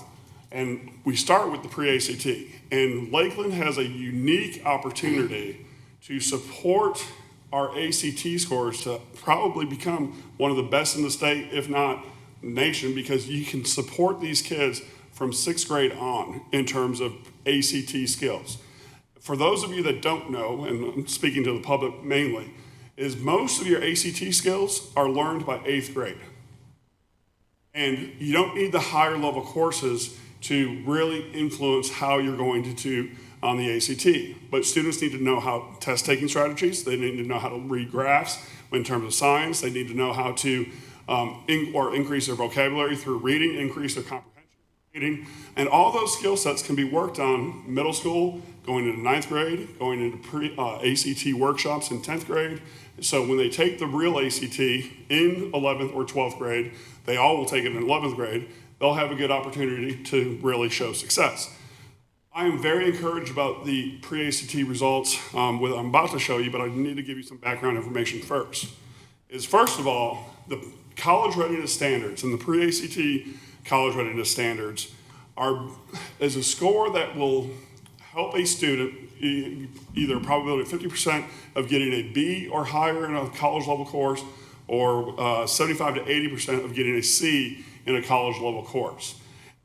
And we start with the pre-ACT. And Lakeland has a unique opportunity to support our ACT scores to probably become one of the best in the state, if not nation, because you can support these kids from 6th grade on in terms of ACT skills. For those of you that don't know, and I'm speaking to the public mainly, is most of your ACT skills are learned by 8th grade. And you don't need the higher level courses to really influence how you're going to do on the ACT. But students need to know how test taking strategies, they need to know how to read graphs in terms of science, they need to know how to increase their vocabulary through reading, increase their comprehension reading, and all those skill sets can be worked on middle school, going into 9th grade, going into ACT workshops in 10th grade. So when they take the real ACT in 11th or 12th grade, they all will take it in 11th grade, they'll have a good opportunity to really show success. I am very encouraged about the pre-ACT results I'm about to show you, but I need to give you some background information first. First of all, the college readiness standards and the pre-ACT college readiness standards is a score that will help a student either a probability of 50% of getting a B or higher in a college level course, or 75 to 80% of getting a C in a college level course.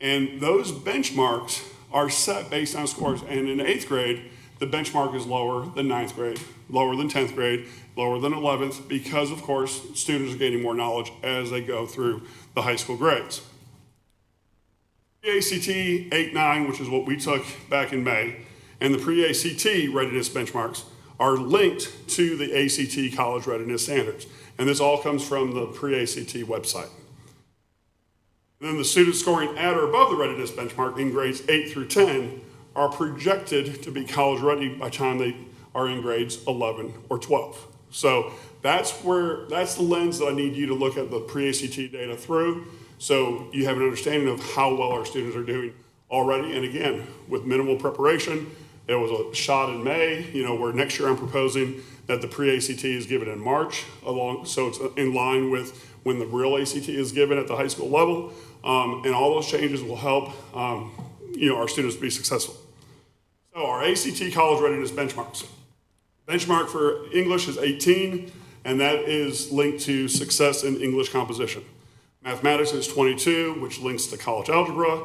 And those benchmarks are set based on scores. And in 8th grade, the benchmark is lower than 9th grade, lower than 10th grade, lower than 11th, because of course, students are gaining more knowledge as they go through the high school grades. Pre-ACT 8-9, which is what we took back in May, and the pre-ACT readiness benchmarks are linked to the ACT college readiness standards. And this all comes from the pre-ACT website. And then the students scoring at or above the readiness benchmark in grades 8 through 10 are projected to be college ready by the time they are in grades 11 or 12. So that's the lens that I need you to look at the pre-ACT data through, so you have an understanding of how well our students are doing already. And again, with minimal preparation, there was a shot in May, where next year I'm proposing that the pre-ACT is given in March, so it's in line with when the real ACT is given at the high school level. And all those changes will help our students be successful. So our ACT college readiness benchmarks. Benchmark for English is 18, and that is linked to success in English composition. Mathematics is 22, which links to college algebra.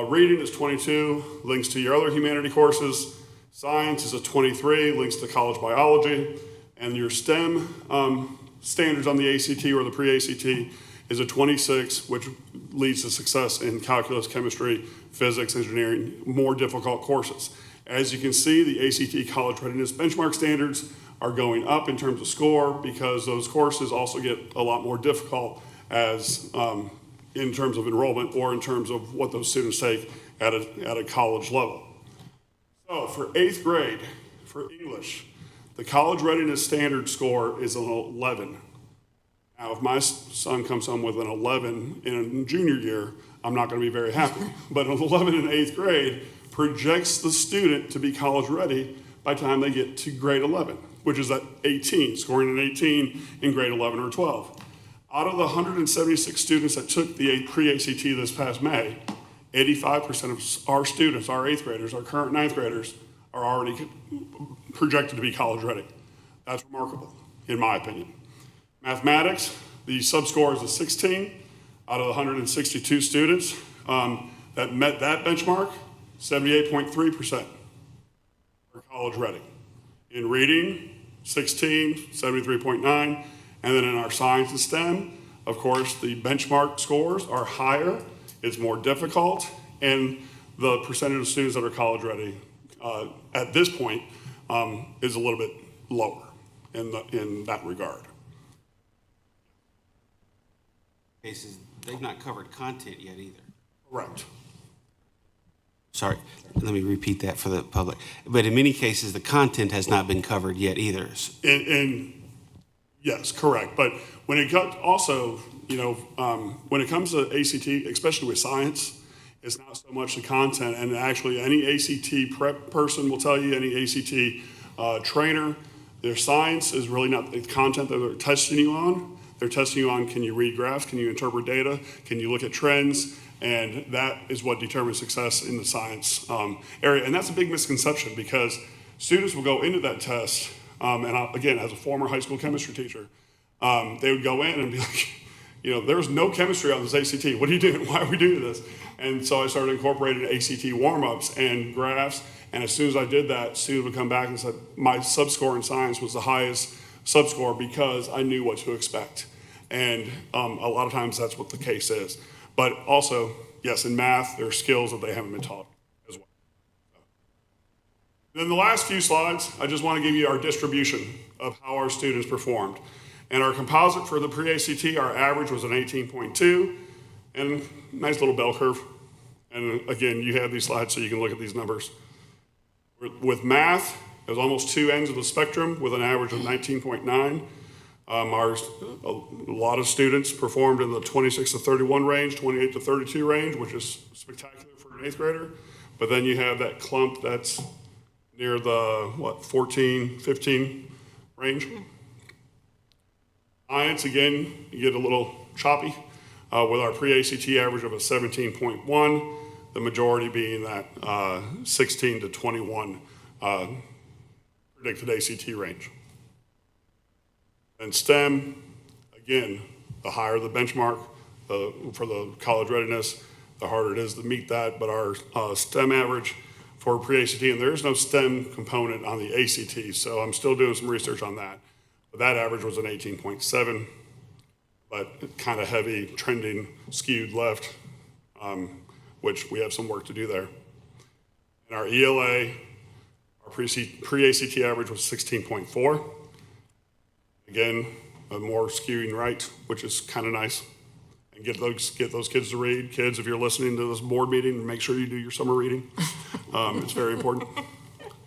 Reading is 22, links to your other humanity courses. Science is a 23, links to college biology. And your STEM standards on the ACT or the pre-ACT is a 26, which leads to success in calculus, chemistry, physics, engineering, more difficult courses. As you can see, the ACT college readiness benchmark standards are going up in terms of score because those courses also get a lot more difficult as in terms of enrollment or in terms of what those students take at a college level. So for 8th grade, for English, the college readiness standard score is an 11. Now, if my son comes home with an 11 in junior year, I'm not going to be very happy. But an 11 in 8th grade projects the student to be college ready by the time they get to grade 11, which is at 18, scoring an 18 in grade 11 or 12. Out of the 176 students that took the pre-ACT this past May, 85% of our students, our 8th graders, our current 9th graders, are already projected to be college ready. That's remarkable, in my opinion. Mathematics, the subscore is a 16 out of the 162 students that met that benchmark, 78.3% are college ready. In reading, 16, 73.9, and then in our science and STEM, of course, the benchmark scores are higher, it's more difficult, and the percentage of students that are college ready at this point is a little bit lower in that regard. cases, they've not covered content yet either. Correct. Sorry, let me repeat that for the public. But in many cases, the content has not been covered yet either. Yes, correct. But when it comes also, when it comes to ACT, especially with science, it's not so much the content. And actually, any ACT prep person will tell you, any ACT trainer, their science is really not the content that they're testing you on. They're testing you on, can you read graphs? Can you interpret data? Can you look at trends? And that is what determines success in the science area. And that's a big misconception because students will go into that test, again, as a former high school chemistry teacher, they would go in and be like, there's no chemistry on this ACT. What are you doing? Why are we doing this? And so I started incorporating ACT warm-ups and graphs. And as soon as I did that, students would come back and said, my sub-score in science was the highest sub-score because I knew what to expect. And a lot of times that's what the case is. But also, yes, in math, there are skills that they haven't been taught as well. Then the last few slides, I just want to give you our distribution of how our students performed. And our composite for the pre-ACT, our average was an 18.2, and nice little bell curve. And again, you have these slides so you can look at these numbers. With math, it was almost two ends of the spectrum with an average of 19.9. A lot of students performed in the 26 to 31 range, 28 to 32 range, which is spectacular for an 8th grader. But then you have that clump that's near the, 14, 15 range. Science, again, you get a little choppy with our pre-ACT average of a 17.1, the majority being that 16 to 21 predicted ACT range. And STEM, again, the higher the benchmark for the college readiness, the harder it is to meet that. But our STEM average for pre-ACT, and there is no STEM component on the ACT, so I'm still doing some research on that. But that average was an 18.7, but kind of heavy, trending, skewed left, which we have some work to do there. And our ELA, our pre-ACT average was 16.4. Again, a more skewing right, which is kind of nice. And get those kids to read. Kids, if you're listening to this board meeting, make sure you do your summer reading. It's very important.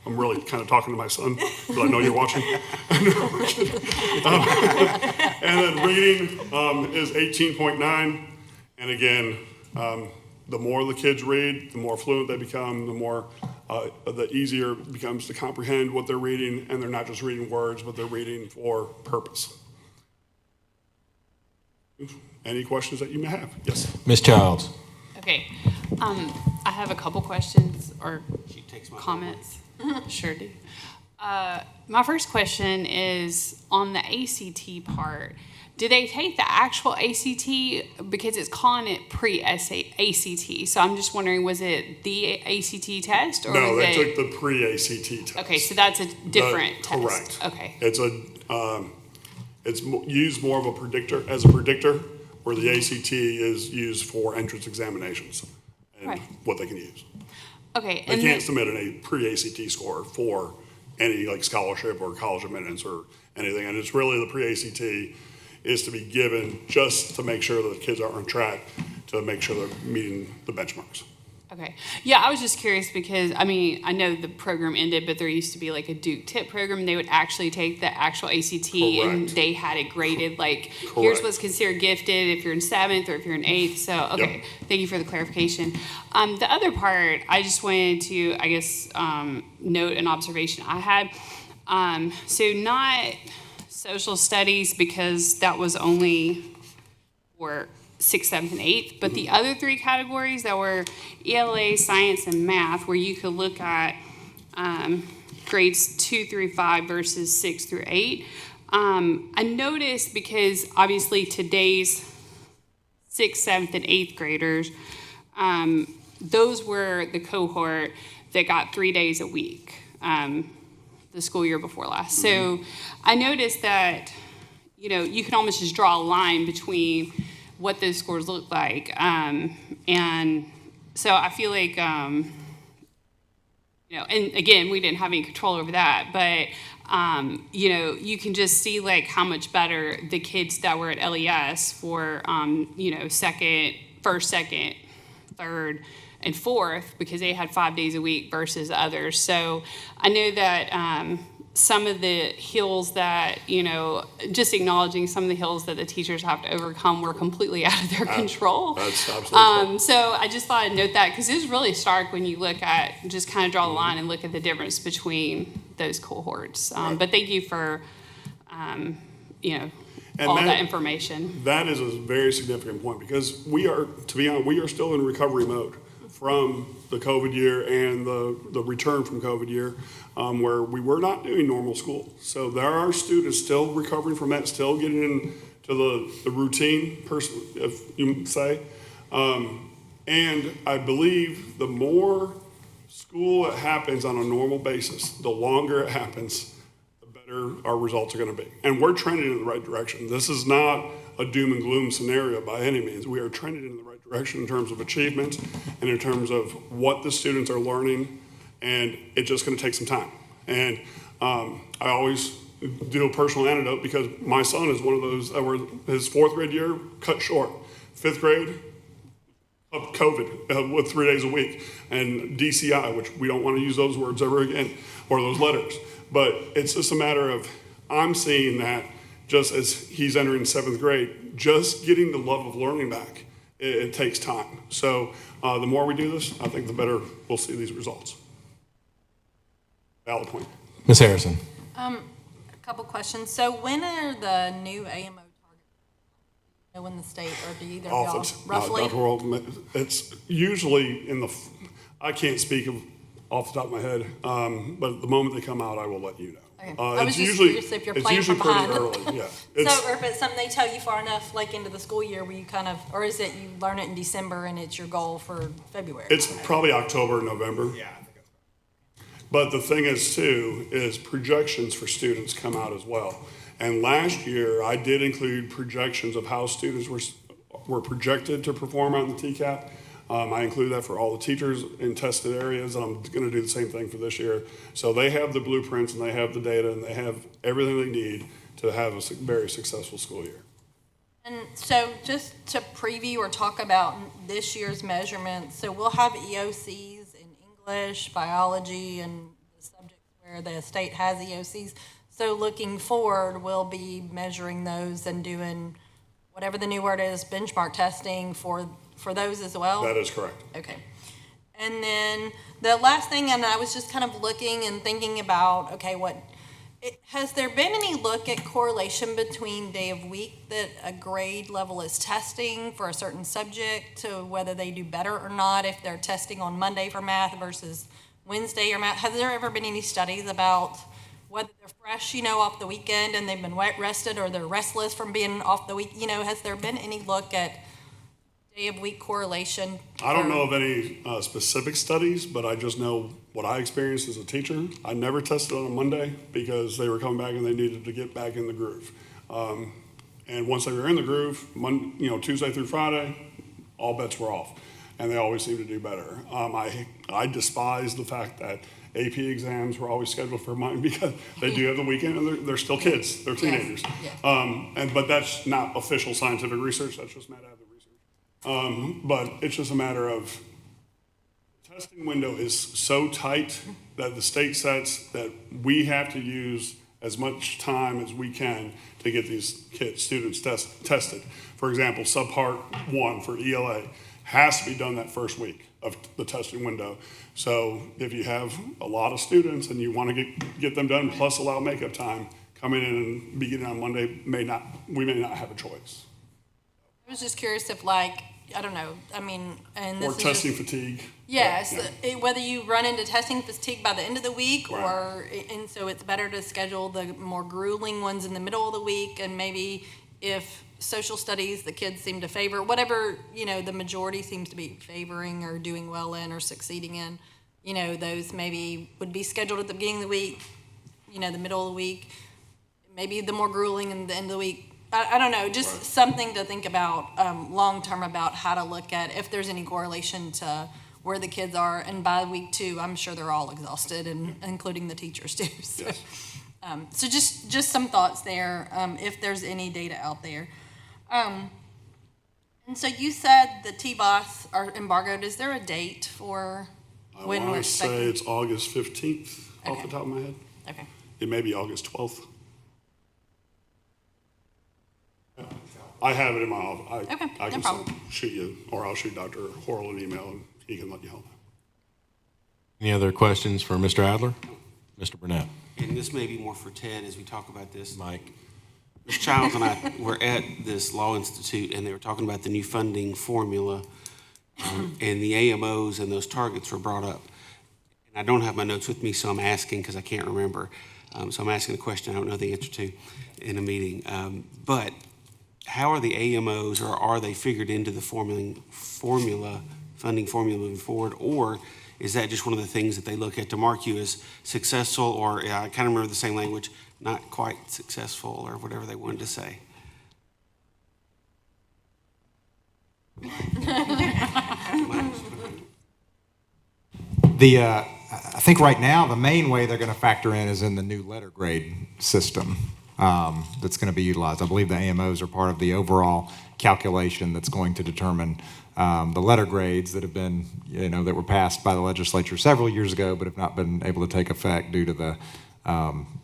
I'm really kind of talking to my son, but I know you're watching. And then reading is 18.9. And again, the more the kids read, the more fluent they become, the more the easier it becomes to comprehend what they're reading, and they're not just reading words, but they're reading for purpose. Any questions that you may have? Yes. Ms. Childs. Okay, I have a couple questions or comments. Sure do. My first question is on the ACT part. Do they take the actual ACT, because it's calling it pre-ACT? So I'm just wondering, was it the ACT test? Or no, they took the pre-ACT test. Okay, so that's a different test. Correct. Okay. It's used more of a predictor, as a predictor, where the ACT is used for entrance examinations and right. what they can use. Okay. They can't submit a pre-ACT score for any like scholarship or college admittance or anything. And it's really the pre-ACT is to be given just to make sure that the kids are on track to make sure they're meeting the benchmarks. Okay. Yeah, I was just curious because, I mean, I know the program ended, but there used to be like a Duke TIP program, and they would actually take the actual ACT and they had it graded like, here's what's considered gifted if you're in 7th or if you're in 8th. So, okay, Thank you for the clarification. The other part, I just wanted to, I guess, note an observation I had. So not social studies, because that was only for 6th, 7th, and 8th, but the other 3 categories that were ELA, science, and math, where you could look at grades 2 through 5 versus 6 through 8. I noticed, because obviously today's 6th, 7th, and 8th graders, those were the cohort that got 3 days a week the school year before last. So I noticed that, you can almost just draw a line between what those scores look like. And so I feel like, and again, we didn't have any control over that, but you know, you can just see like how much better the kids that were at LES for, you know, first, second, third, and fourth, because they had 5 days a week versus others. So I know that some of the hills that, you know, just acknowledging some of the hills that the teachers have to overcome were completely out of their control. That's absolutely So I just thought I'd note that, because it's really stark when you look at, just kind of draw the line and look at the difference between those cohorts. But thank you for, you know, And all that information. That is a very significant point, because we are, to be honest, we are still in recovery mode from the COVID year and the return from COVID year, where we were not doing normal school. So there are students still recovering from that, still getting into the routine, if you say. And I believe the more school it happens on a normal basis, the longer it happens, the better our results are going to be. And we're trending in the right direction. This is not a doom and gloom scenario by any means. We are trending in the right direction in terms of achievement and in terms of what the students are learning, and it's just going to take some time. And I always do a personal anecdote, because my son is one of those that were his 4th grade year cut short. 5th grade, COVID with 3 days a week, and DCI, which we don't want to use those words ever again, or those letters. But it's just a matter of, I'm seeing that just as he's entering 7th grade, just getting the love of learning back, it takes time. So the more we do this, I think the better we'll see these results. Valid point. Ms. Harrison. A couple questions. So when are the new AMO targets in the state, or do either of y'all roughly? Dr. World, it's usually I can't speak off the top of my head, but the moment they come out, I will let you know. Okay. I was just curious if you're playing from behind. It's usually pretty early, yeah. So, or if it's something they tell you far enough, like into the school year, where you kind of, or is it you learn it in December and it's your goal for February? It's probably October, November. Yeah. But the thing is, too, is projections for students come out as well. And last year, I did include projections of how students were projected to perform on the TCAP. I include that for all the teachers in tested areas, and I'm going to do the same thing for this year. So they have the blueprints, and they have the data, and they have everything they need to have a very successful school year. And so just to preview or talk about this year's measurements, so we'll have EOCs in English, biology, and the subjects where the state has EOCs. So looking forward, we'll be measuring those and doing whatever the new word is, benchmark testing for those as well? That is correct. Okay. And then the last thing, and I was just kind of looking and thinking about, okay, has there been any look at correlation between day of week that a grade level is testing for a certain subject to whether they do better or not if they're testing on Monday for math versus Wednesday or math? Has there ever been any studies about whether they're fresh, off the weekend and they've been rested, or they're restless from being off the week? Has there been any look at day of week correlation? I don't know of any specific studies, but I just know what I experienced as a teacher. I never tested on a Monday because they were coming back and they needed to get back in the groove. And once they were in the groove, Tuesday through Friday, all bets were off, and they always seemed to do better. I despise the fact that AP exams were always scheduled for Monday because they do have the weekend, and they're still kids, they're teenagers. Yes. But that's not official scientific research. That's just Matt Abbott research. But it's just a matter of the testing window is so tight that the state sets that we have to use as much time as we can to get these students tested. For example, subpart 1 for ELA has to be done that first week of the testing window. So if you have a lot of students and you want to get them done plus allow makeup time, coming in and beginning on Monday we may not have a choice. I was just curious if, I don't know, and this or is testing fatigue. Yes, Yeah. Whether you run into testing fatigue by the end of the week, Right. and so it's better to schedule the more grueling ones in the middle of the week, and maybe if social studies the kids seem to favor, whatever, the majority seems to be favoring or doing well in or succeeding in, those maybe would be scheduled at the beginning of the week, the middle of the week, maybe the more grueling in the end of the week. I don't know, just something to think about long-term about how to look at if there's any correlation to where the kids are. And by week 2, I'm sure they're all exhausted, and including the teachers too. So, Yes. So just some thoughts there, if there's any data out there. And so you said the T-BOS are embargoed. Is there a date for when I we're want to say expecting? it's August 15th off the Okay. top of my head. Okay. It may be August 12th. I have it in my office. Okay, I no can problem. shoot you, or I'll shoot Dr. Horrell an email and he can let you know. Any other questions for Mr. Adler? Mr. Burnett? And this may be more for Ted as we talk about this. Mike? Ms. Childs and I were at this Law Institute, and they were talking about the new funding formula, and the AMOs and those targets were brought up. And I don't have my notes with me, so I'm asking because I can't remember. So I'm asking a question I don't know the answer to in a meeting. But how are the AMOs, or are they figured into the funding formula moving forward, or is that just one of the things that they look at to mark you as successful, or I kind of remember the same language, not quite successful, or whatever they wanted to say? I think right now, the main way they're going to factor in is in the new letter grade system that's going to be utilized. I believe the AMOs are part of the overall calculation that's going to determine the letter grades that have been, that were passed by the legislature several years ago, but have not been able to take effect due to the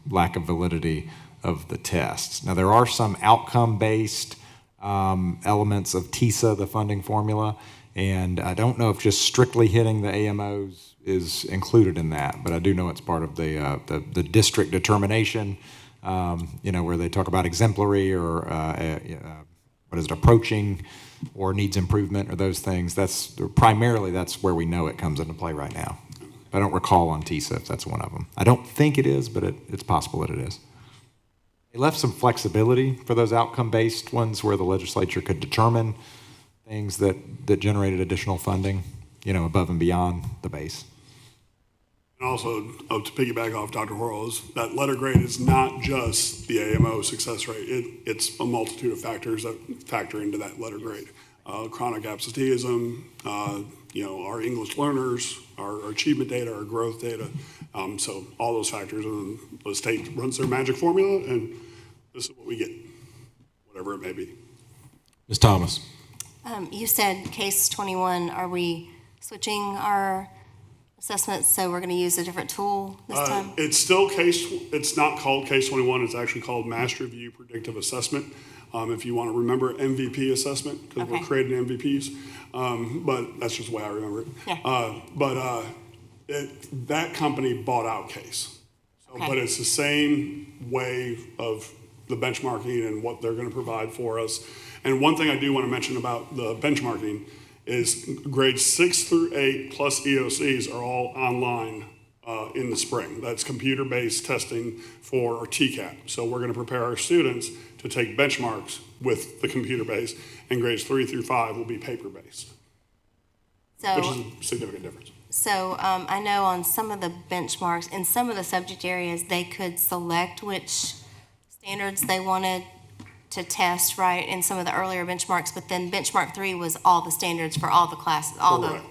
lack of validity of the tests. Now, there are some outcome-based elements of TISA, the funding formula, and I don't know if just strictly hitting the AMOs is included in that, but I do know it's part of the district determination, where they talk about exemplary or approaching or needs improvement or those things. That's where we know it comes into play right now. I don't recall on TISA if that's one of them. I don't think it is, but it's possible that it is. They left some flexibility for those outcome-based ones where the legislature could determine things that generated additional funding, above and beyond the base. And also, to piggyback off Dr. Horrell's, that letter grade is not just the AMO success rate. It's a multitude of factors that factor into that letter grade. Chronic absenteeism, our English learners, our achievement data, our growth data. So all those factors, and the state runs their magic formula, and this is what we get, whatever it may be. Ms. Thomas? You said case 21, are we switching our assessments, so we're going to use a different tool this time? It's not called case 21, it's actually called Master View Predictive Assessment. If you want to remember MVP assessment, because we're creating MVPs, but that's just the way I remember it. Yeah. That company bought out case. But it's the same way of the benchmarking and what they're going to provide for us. And one thing I do want to mention about the benchmarking is grades 6 through 8 plus EOCs are all online in the spring. That's computer-based testing for our TCAP. So we're going to prepare our students to take benchmarks with the computer-based, and grades 3 through 5 will be paper-based, which is a significant difference. So I know on some of the benchmarks, in some of the subject areas, they could select which standards they wanted to test, right, in some of the earlier benchmarks, but then benchmark 3 was all the standards for all the classes, Correct.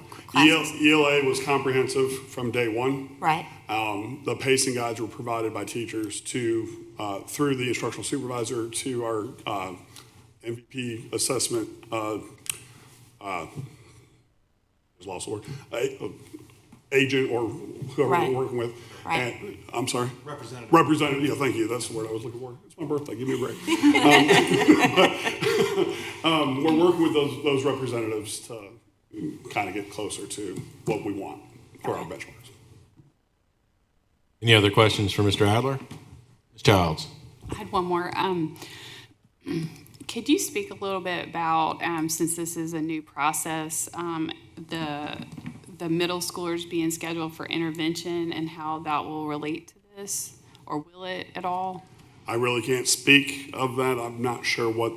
ELA was comprehensive from day one. Right. The pacing guides were provided by teachers through the instructional supervisor to our MVP assessment, lost the word, agent or whoever we're working with. Right. And, I'm sorry? Representative. Representative, yeah, thank you. That's the word I was looking for. It's my birthday, give me a break. We're working with those representatives to kind of get closer to what we want for our benchmarks. Any other questions for Mr. Adler? Ms. Childs? I had one more. Could you speak a little bit about, since this is a new process, the middle schoolers being scheduled for intervention and how that will relate to this, or will it at all? I really can't speak of that. I'm not sure what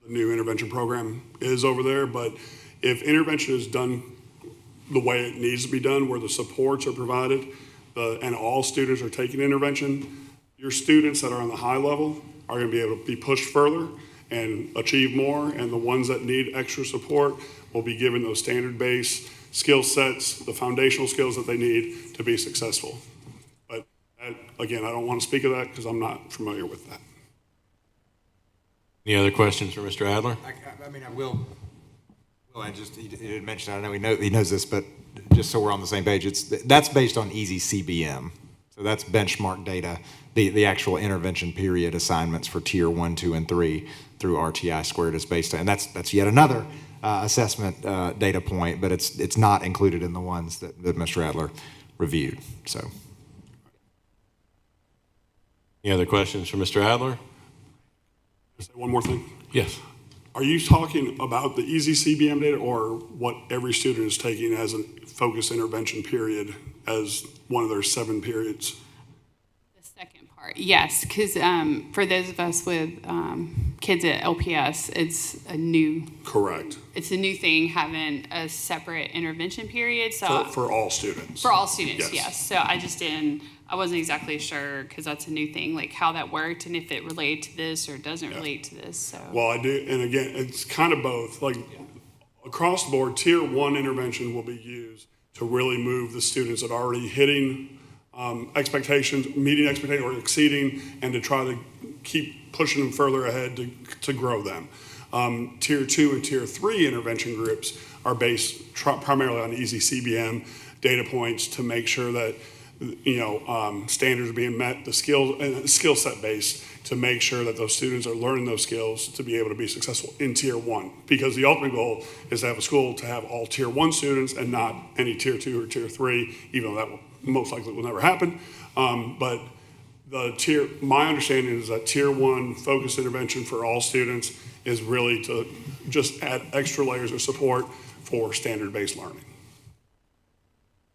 the new intervention program is over there, but if intervention is done the way it needs to be done, where the supports are provided, and all students are taking intervention, your students that are on the high level are going to be able to be pushed further and achieve more, and the ones that need extra support will be given those standard-based skill sets, the foundational skills that they need to be successful. But Again, I don't want to speak of that because I'm not familiar with that. Any other questions for Mr. Adler? I mean, I will, well, he didn't mention, I know he knows this, but just so we're on the same page, that's based on easy CBM. So that's benchmark data, the actual intervention period assignments for tier 1, 2, and 3 through RTI squared is based on, and that's yet another assessment data point, but it's not included in the ones that Mr. Adler reviewed, so. Any other questions for Mr. Adler? Say one more thing. Yes. Are you talking about the easy CBM data or what every student is taking as a focused intervention period as one of their 7 periods? The second part, yes, because for those of us with kids at LPS, it's a new thing having a separate intervention period. So For all students? For all students, Yes. yes. So I wasn't exactly sure, because that's a new thing, like how that worked and if it related to this or doesn't relate to this, so. Well, I do, and again, it's kind of both. Like, across the board, tier 1 intervention will be used to really move the students that are already hitting expectations, meeting expectations or exceeding, and to try to keep pushing them further ahead to grow them. Tier 2 and tier 3 intervention groups are based primarily on easy CBM data points to make sure that standards are being met, the skill set based to make sure that those students are learning those skills to be able to be successful in tier 1. Because the ultimate goal is to have a school to have all tier 1 students and not any tier 2 or tier 3, even though that most likely will never happen. But my understanding is that tier 1 focused intervention for all students is really to just add extra layers of support for standard-based learning.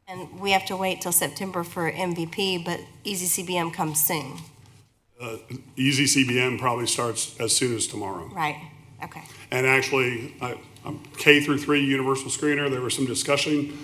And we have to wait till September for MVP, but Easy CBM comes soon. Easy CBM probably starts as soon as tomorrow. Right, okay. And actually, K through 3 universal screener, there was some discussion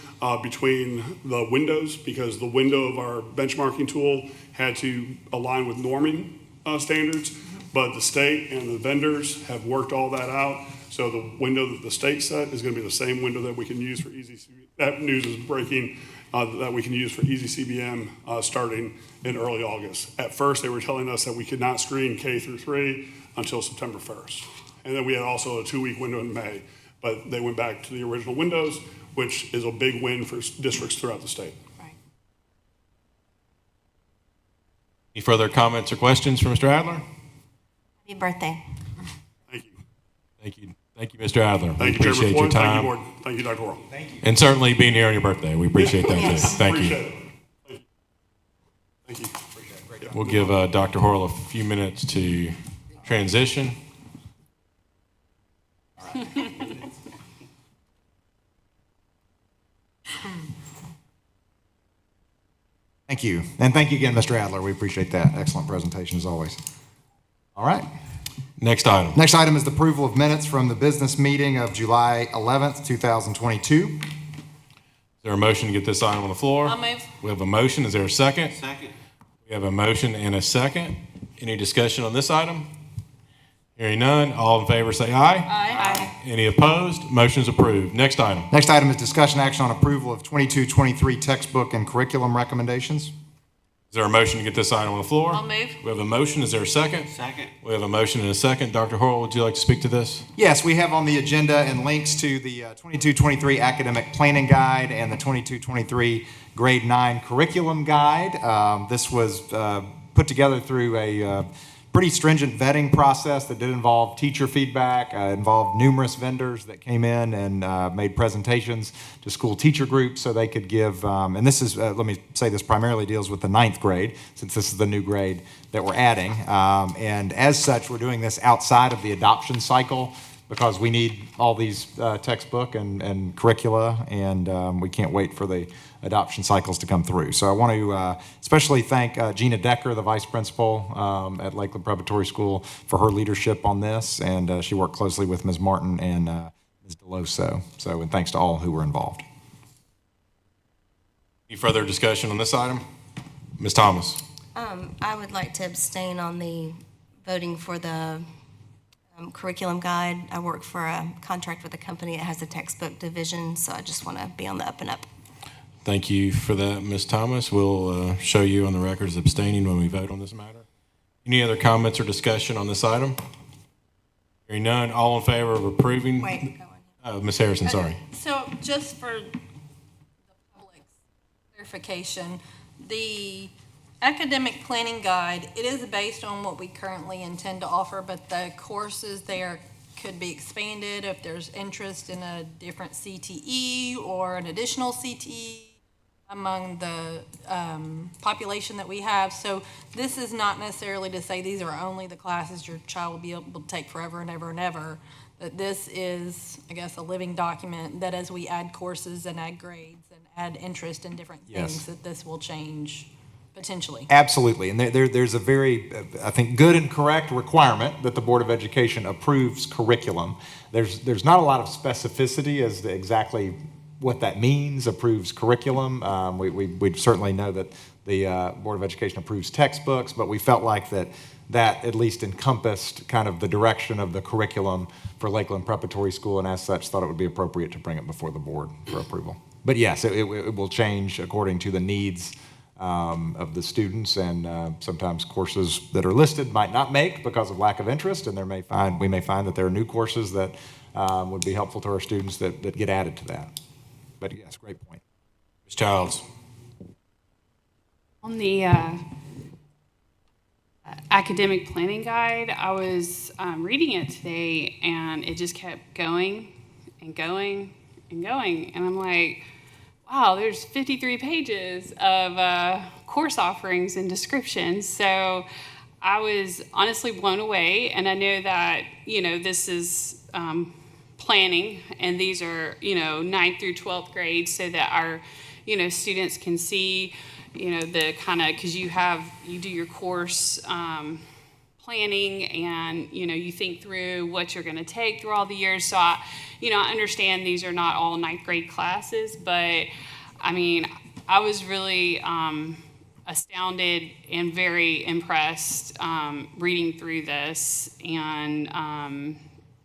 between the windows because the window of our benchmarking tool had to align with norming standards, but the state and the vendors have worked all that out. So the window that the state set is going to be the same window that we can use for easy CBM. That news is breaking that we can use for easy CBM starting in early August. At first, they were telling us that we could not screen K through 3 until September 1st. And then we had also a 2-week window in May, but they went back to the original windows, which is a big win for districts throughout the state. Right. Any further comments or questions for Mr. Adler? Happy birthday. Thank you. Thank you. Thank you, Mr. Adler. Thank We you, appreciate Chairman your Floyd. Thank you, time. Board. Thank you, Dr. Worrell. Thank you. And certainly being here on your birthday. We appreciate that too. Thank you. Appreciate it. Thank you. Appreciate it. We'll give Dr. Horrell a few minutes to transition. Thank you. And thank you again, Mr. Adler. We appreciate that. Excellent presentation as always. All right. Next item. Next item is the approval of minutes from the business meeting of July 11th, 2022. Is there a motion to get this item on the floor? I'll move. We have a motion. Is there a second? Second. We have a motion and a second. Any discussion on this item? Hearing none, all in favor say aye. Aye. Any opposed? Motion's approved. Next item. Next item is discussion action on approval of 22-23 textbook and curriculum recommendations. Is there a motion to get this item on the floor? I'll move. We have a motion. Is there a second? Second. We have a motion and a second. Dr. Horrell, would you like to speak to this? Yes, we have on the agenda and links to the 22-23 academic planning guide and the 22-23 grade 9 curriculum guide. This was put together through a pretty stringent vetting process that did involve teacher feedback, involved numerous vendors that came in and made presentations to school teacher groups so they could give, and this is, let me say this primarily deals with the 9th grade, since this is the new grade that we're adding. And as such, we're doing this outside of the adoption cycle because we need all these textbook and curricula, and we can't wait for the adoption cycles to come through. So I want to especially thank Gina Decker, the vice principal at Lakeland Preparatory School, for her leadership on this, and she worked closely with Ms. Martin and Ms. DeLoso. So, and thanks to all who were involved. Any further discussion on this item? Ms. Thomas? I would like to abstain on the voting for the curriculum guide. I work for a contract with a company that has a textbook division, so I just want to be on the up and up. Thank you for that, Ms. Thomas. We'll show you on the record as abstaining when we vote on this matter. Any other comments or discussion on this item? Hearing none, all in favor of approving? Wait, go on. Ms. Harrison, sorry. So just for the public's clarification, the academic planning guide, it is based on what we currently intend to offer, but the courses there could be expanded if there's interest in a different CTE or an additional CTE among the population that we have. So this is not necessarily to say these are only the classes your child will be able to take forever and ever and ever. That this is, I guess, a living document that as we add courses and add grades and add interest in different things, Yes. that this will change potentially. Absolutely, and there's a very, I think, good and correct requirement that the Board of Education approves curriculum. There's not a lot of specificity as to exactly what that means, approves curriculum. We certainly know that the Board of Education approves textbooks, but we felt like that at least encompassed kind of the direction of the curriculum for Lakeland Preparatory School, and as such, thought it would be appropriate to bring it before the board for approval. But yes, it will change according to the needs of the students, and sometimes courses that are listed might not make because of lack of interest, and we may find that there are new courses that would be helpful to our students that get added to that. But yes, great point. Ms. Childs. On the academic planning guide, I was reading it today, and it just kept going and going and going. And I'm like, wow, there's 53 pages of course offerings and descriptions. So I was honestly blown away. And I know that, this is planning, and these are, 9th through 12th grade, so that our, students can see, the kind of, because you do your course planning, and, you think through what you're going to take through all the years. So I understand these are not all 9th grade classes, but I mean, I was really astounded and very impressed reading through this, and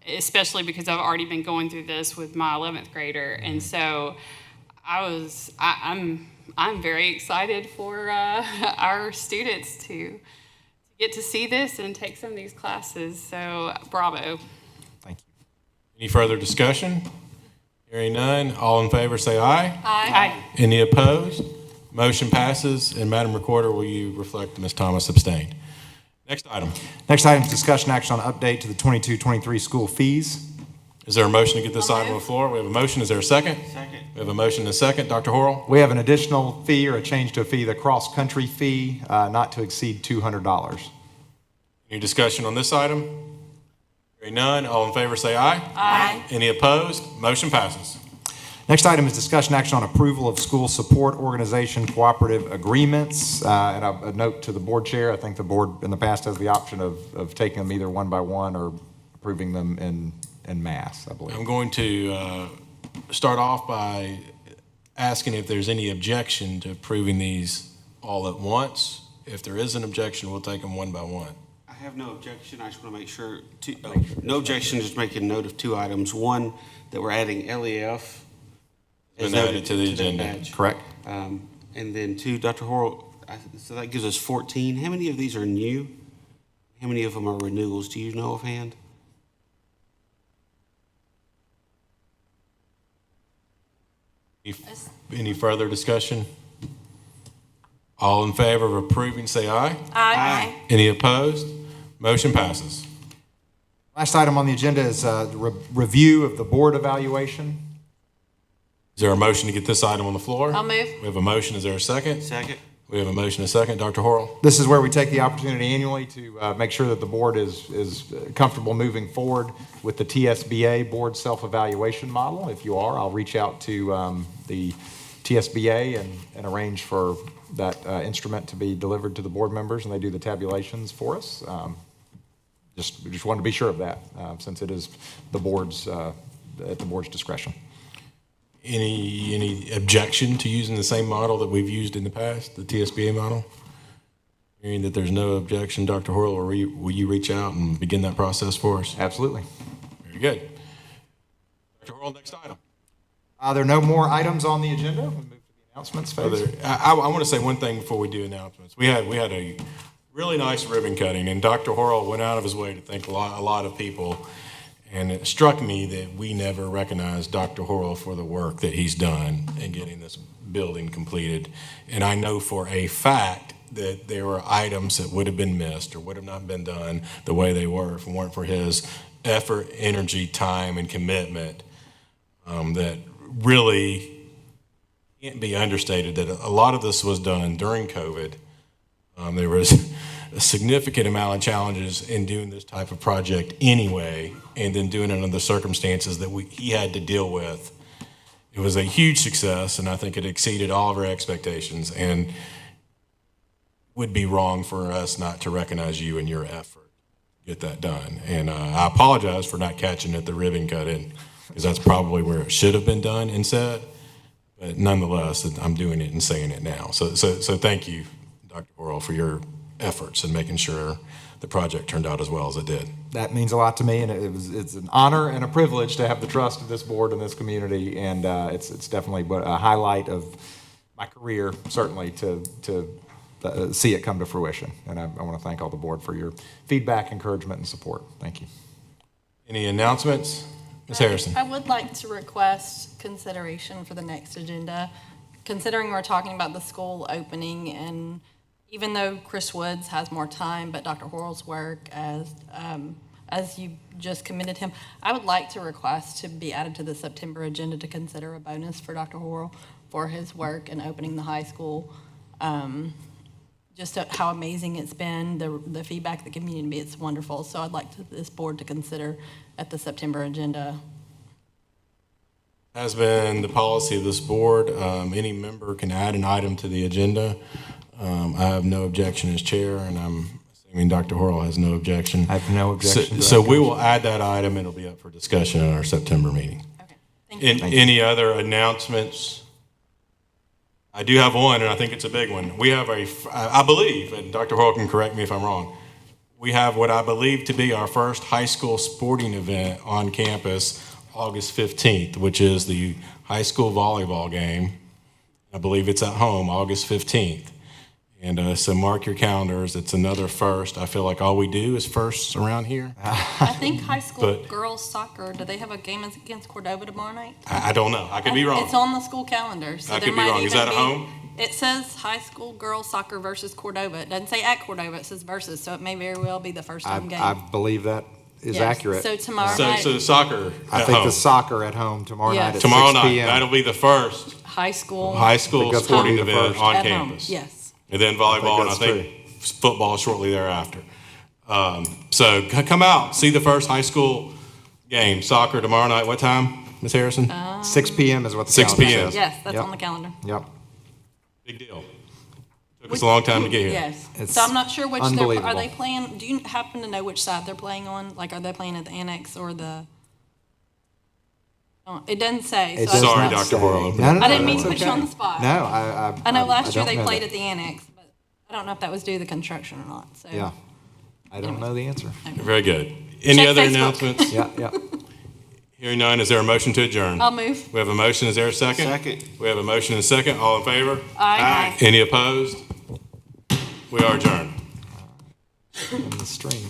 especially because I've already been going through this with my 11th grader, and so I'm very excited for our students to get to see this and take some of these classes. So bravo. Thank you. Any further discussion? Hearing none, all in favor say aye. Aye. Any opposed? Motion passes, and Madam Recorder, will you reflect that Ms. Thomas abstained? Next item. Next item is discussion action on update to the 22-23 school fees. Is there a motion to get this item on the floor? We have a motion. Is there a second? Second. We have a motion and a second. Dr. Horrell? We have an additional fee or a change to a fee, the cross-country fee, not to exceed $200. Any discussion on this item? Hearing none, all in favor say aye. Aye. Any opposed? Motion passes. Next item is discussion action on approval of school support organization cooperative agreements. And a note to the board chair, I think the board in the past has the option of taking them either one by one or approving them in mass, I believe. I'm going to start off by asking if there's any objection to approving these all at once. If there is an objection, we'll take them one by one. I have no objection. I just want to make sure, no objection, just making note of two items. One, that we're adding LEF. Been added to the agenda. badge. Correct. And then two, Dr. Horrell, so that gives us 14. How many of these are new? How many of them are renewals? Do you know offhand? Any further discussion? All in favor of approving, say aye. Aye. Any opposed? Motion passes. Last item on the agenda is review of the board evaluation. Is there a motion to get this item on the floor? I'll move. We have a motion. Is there a second? Second. We have a motion and a second. Dr. Horrell? This is where we take the opportunity annually to make sure that the board is comfortable moving forward with the TSBA board self-evaluation model. If you are, I'll reach out to the TSBA and arrange for that instrument to be delivered to the board members, and they do the tabulations for us. Just wanted to be sure of that, since it is the board's at the board's discretion. Any objection to using the same model that we've used in the past, the TSBA model? Hearing that there's no objection, Dr. Horrell, will you reach out and begin that process for us? Absolutely. Very good. Dr. Horrell, next item. There are no more items on the agenda. We move to the Announcements, Are folks? there- I want to say one thing before we do announcements. We had a really nice ribbon cutting, and Dr. Horrell went out of his way to thank a lot of people. And it struck me that we never recognized Dr. Horrell for the work that he's done in getting this building completed. And I know for a fact that there were items that would have been missed or would have not been done the way they were if it weren't for his effort, energy, time, and commitment. That really can't be understated. That a lot of this was done during COVID. There was a significant amount of challenges in doing this type of project anyway, and then doing it under the circumstances that he had to deal with. It was a huge success, and I think it exceeded all of our expectations, and would be wrong for us not to recognize you and your effort to get that done. And I apologize for not catching it, the ribbon cutting, because that's probably where it should have been done and said, but nonetheless, I'm doing it and saying it now. So thank you, Dr. Horrell, for your efforts in making sure the project turned out as well as it did. That means a lot to me, and it's an honor and a privilege to have the trust of this board and this community, and it's definitely a highlight of my career, certainly, to see it come to fruition. And I want to thank all the board for your feedback, encouragement, and support. Thank you. Any announcements? Ms. Harrison? I would like to request consideration for the next agenda, considering we're talking about the school opening, and even though Chris Woods has more time, but Dr. Horrell's work, as you just committed him, I would like to request to be added to the September agenda to consider a bonus for Dr. Horrell for his work in opening the high school. Just how amazing it's been, the feedback, the community, it's wonderful. So I'd like this board to consider at the September agenda. Has been the policy of this board. Any member can add an item to the agenda. I have no objection as chair, and I'm assuming Dr. Horrell has no objection. I have no objection. So we will add that item, and it'll be up for discussion at our September meeting. Okay, thank you. Any other announcements? I do have one, and I think it's a big one. We have I believe, and Dr. Horrell can correct me if I'm wrong, we have what I believe to be our first high school sporting event on campus, August 15th, which is the high school volleyball game. I believe it's at home, August 15th. And so mark your calendars. It's another first. I feel like all we do is firsts around here. I think high school But- girls soccer, do they have a game against Cordova tomorrow night? I don't know. I could be wrong. It's on the school calendar. So I there could be might wrong. Is even that at be- home? It says high school girls soccer versus Cordova. It doesn't say at Cordova, it says versus, so it may very well be the first home game. I believe that is Yes. accurate. So tomorrow So night, the soccer I at think home. the soccer at home tomorrow Yes. night at Tomorrow 6 night, p.m. that'll be the first high school. high school that's sporting gonna be the event first. on At home, campus. yes. And then volleyball, and I that's think football shortly thereafter. So come out, see the first high school game, soccer tomorrow night. What time, Ms. Harrison? 6 p.m. is what the 6 calendar p.m. says. Yes, that's Yep. on the calendar. Yep. Big deal. Took us a long time to get here. Yes. It's So I'm not sure which are unbelievable. they playing, do you happen to know which side they're playing on? Like, are they playing at the annex or the? Oh, it doesn't say. It So does Sorry, not Dr. say. Horrell. No, no, I didn't no, mean to that's put you okay. on the spot. No, I know last year don't they know played that. at the annex, but I don't know if that was due to the construction or not, so. Yeah. I don't know the answer. Very good. Any Check other Facebook. announcements? Yeah, yeah. Hearing none, is there a motion to adjourn? I'll move. We have a motion, is there a second? Second. We have a motion and a second, all in favor? Aye. Any opposed? We are adjourned. In the stream.